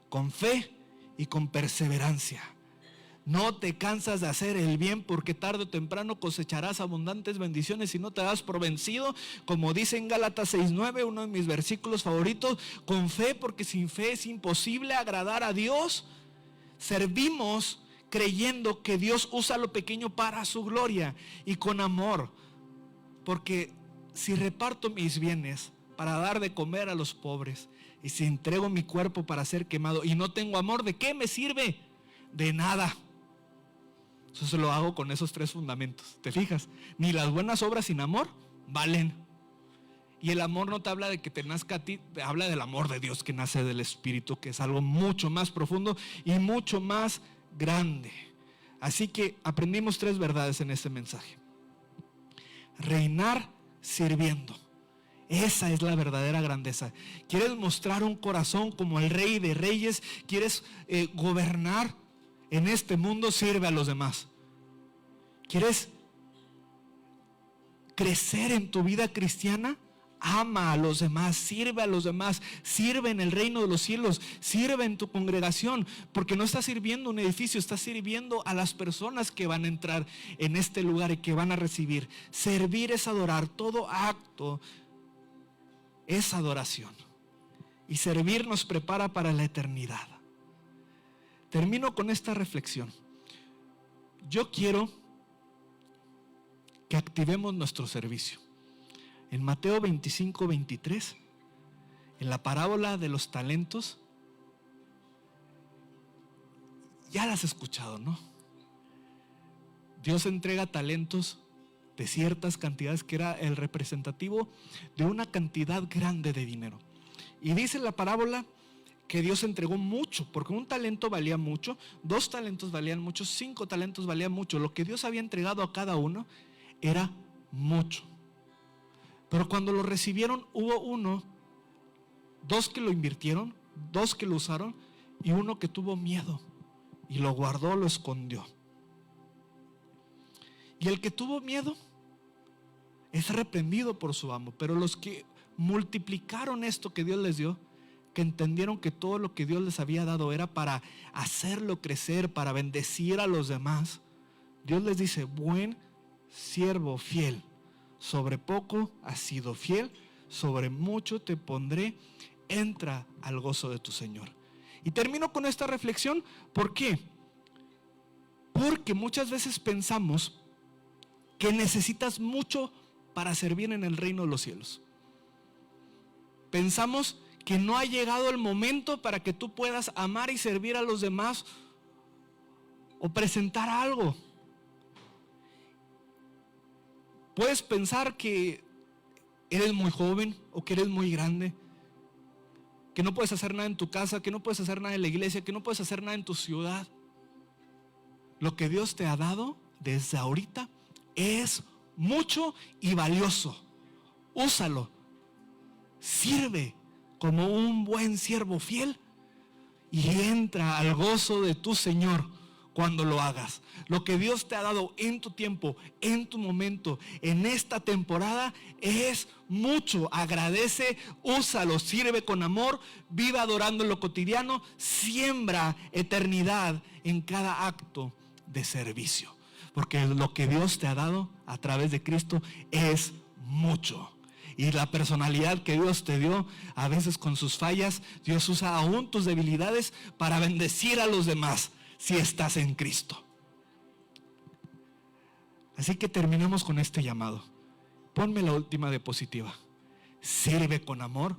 con fe y con perseverancia. No te cansas de hacer el bien, porque tarde o temprano cosecharás abundantes bendiciones si no te das por vencido. Como dice en Gálatas 6:9, uno de mis versículos favoritos: con fe, porque sin fe es imposible agradar a Dios. Servimos creyendo que Dios usa lo pequeño para su gloria, y con amor, porque si reparto mis bienes para dar de comer a los pobres, y si entrego mi cuerpo para ser quemado y no tengo amor, ¿de qué me sirve? De nada. Eso se lo hago con esos 3 fundamentos. ¿Te fijas? Ni las buenas obras sin amor valen. Y el amor no te habla de que te nazca a ti, te habla del amor de Dios que nace del Espíritu, que es algo mucho más profundo y mucho más grande. Así que aprendimos 3 verdades en este mensaje. Reinar sirviendo. Esa es la verdadera grandeza. ¿Quieres mostrar un corazón como el Rey de Reyes? ¿Quieres gobernar en este mundo? Sirve a los demás. ¿Quieres crecer en tu vida cristiana? Ama a los demás, sirve a los demás, sirve en el reino de los cielos, sirve en tu congregación, porque no estás sirviendo un edificio, estás sirviendo a las personas que van a entrar en este lugar y que van a recibir. Servir es adorar, todo acto es adoración, y servir nos prepara para la eternidad. Termino con esta reflexión. Yo quiero que activemos nuestro servicio. En Mateo 25:23, en la parábola de los talentos, ya las has escuchado, ¿no? Dios entrega talentos de ciertas cantidades, que era el representativo de una cantidad grande de dinero. Y dice la parábola que Dios entregó mucho, porque un talento valía mucho, 2 talentos valían mucho, 5 talentos valían mucho. Lo que Dios había entregado a cada uno era mucho. Pero cuando lo recibieron, hubo 2 que lo invirtieron, 2 que lo usaron, y 1 que tuvo miedo y lo guardó, lo escondió. Y el que tuvo miedo es reprendido por su amo. Pero los que multiplicaron esto que Dios les dio, que entendieron que todo lo que Dios les había dado era para hacerlo crecer, para bendecir a los demás, Dios les dice: buen siervo fiel, sobre poco has sido fiel, sobre mucho te pondré, entra al gozo de tu Señor. Y termino con esta reflexión. ¿Por qué? Porque muchas veces pensamos que necesitas mucho para servir en el reino de los cielos. Pensamos que no ha llegado el momento para que tú puedas amar y servir a los demás o presentar algo. Puedes pensar que eres muy joven o que eres muy grande, que no puedes hacer nada en tu casa, que no puedes hacer nada en la iglesia, que no puedes hacer nada en tu ciudad. Lo que Dios te ha dado desde ahorita es mucho y valioso. Úsalo. Sirve como un buen siervo fiel y entra al gozo de tu Señor cuando lo hagas. Lo que Dios te ha dado en tu tiempo, en tu momento, en esta temporada es mucho. Agradece, úsalo, sirve con amor, vive adorando en lo cotidiano, siembra eternidad en cada acto de servicio. Porque lo que Dios te ha dado a través de Cristo es mucho. Y la personalidad que Dios te dio, a veces con sus fallas, Dios usa aún tus debilidades para bendecir a los demás si estás en Cristo. Así que terminamos con este llamado. Ponme la última diapositiva. Sirve con amor,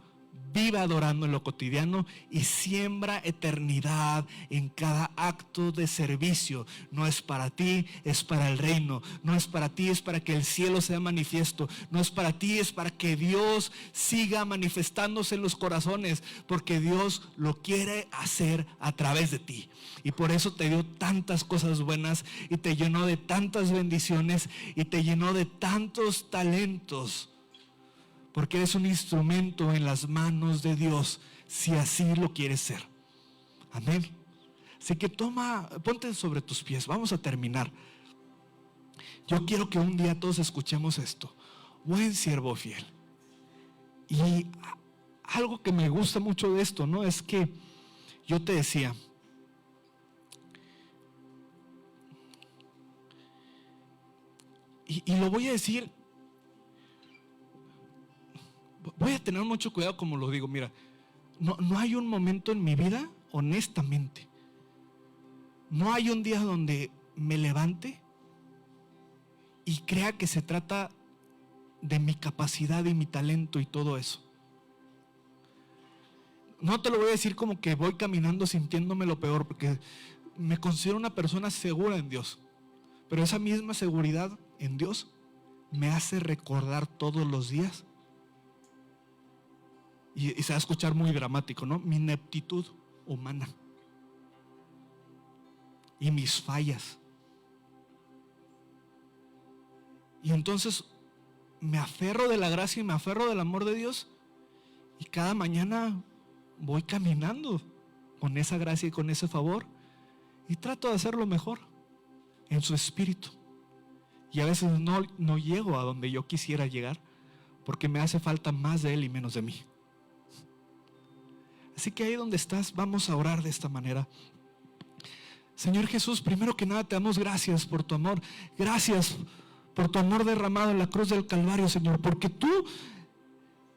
vive adorando en lo cotidiano y siembra eternidad en cada acto de servicio. No es para ti, es para el reino. No es para ti, es para que el cielo sea manifiesto. No es para ti, es para que Dios siga manifestándose en los corazones, porque Dios lo quiere hacer a través de ti. Y por eso te dio tantas cosas buenas y te llenó de tantas bendiciones y te llenó de tantos talentos. Porque eres un instrumento en las manos de Dios, si así lo quieres ser. Amén. Así que ponte sobre tus pies. Vamos a terminar. Yo quiero que un día todos escuchemos esto. Buen siervo fiel. Y algo que me gusta mucho de esto, ¿no? Es que yo te decía, y lo voy a decir, voy a tener mucho cuidado como lo digo. Mira, no hay un momento en mi vida, honestamente, no hay un día donde me levante y crea que se trata de mi capacidad y mi talento y todo eso. No te lo voy a decir como que voy caminando sintiéndome lo peor, porque me considero una persona segura en Dios. Pero esa misma seguridad en Dios me hace recordar todos los días, y se va a escuchar muy dramático, ¿no?, mi ineptitud humana y mis fallas. Y entonces me aferro de la gracia y me aferro del amor de Dios, y cada mañana voy caminando con esa gracia y con ese favor, y trato de hacerlo mejor en su espíritu. Y a veces no llego a donde yo quisiera llegar, porque me hace falta más de Él y menos de mí. Así que ahí donde estás, vamos a orar de esta manera. Señor Jesús, primero que nada te damos gracias por tu amor. Gracias por tu amor derramado en la cruz del Calvario, Señor, porque tú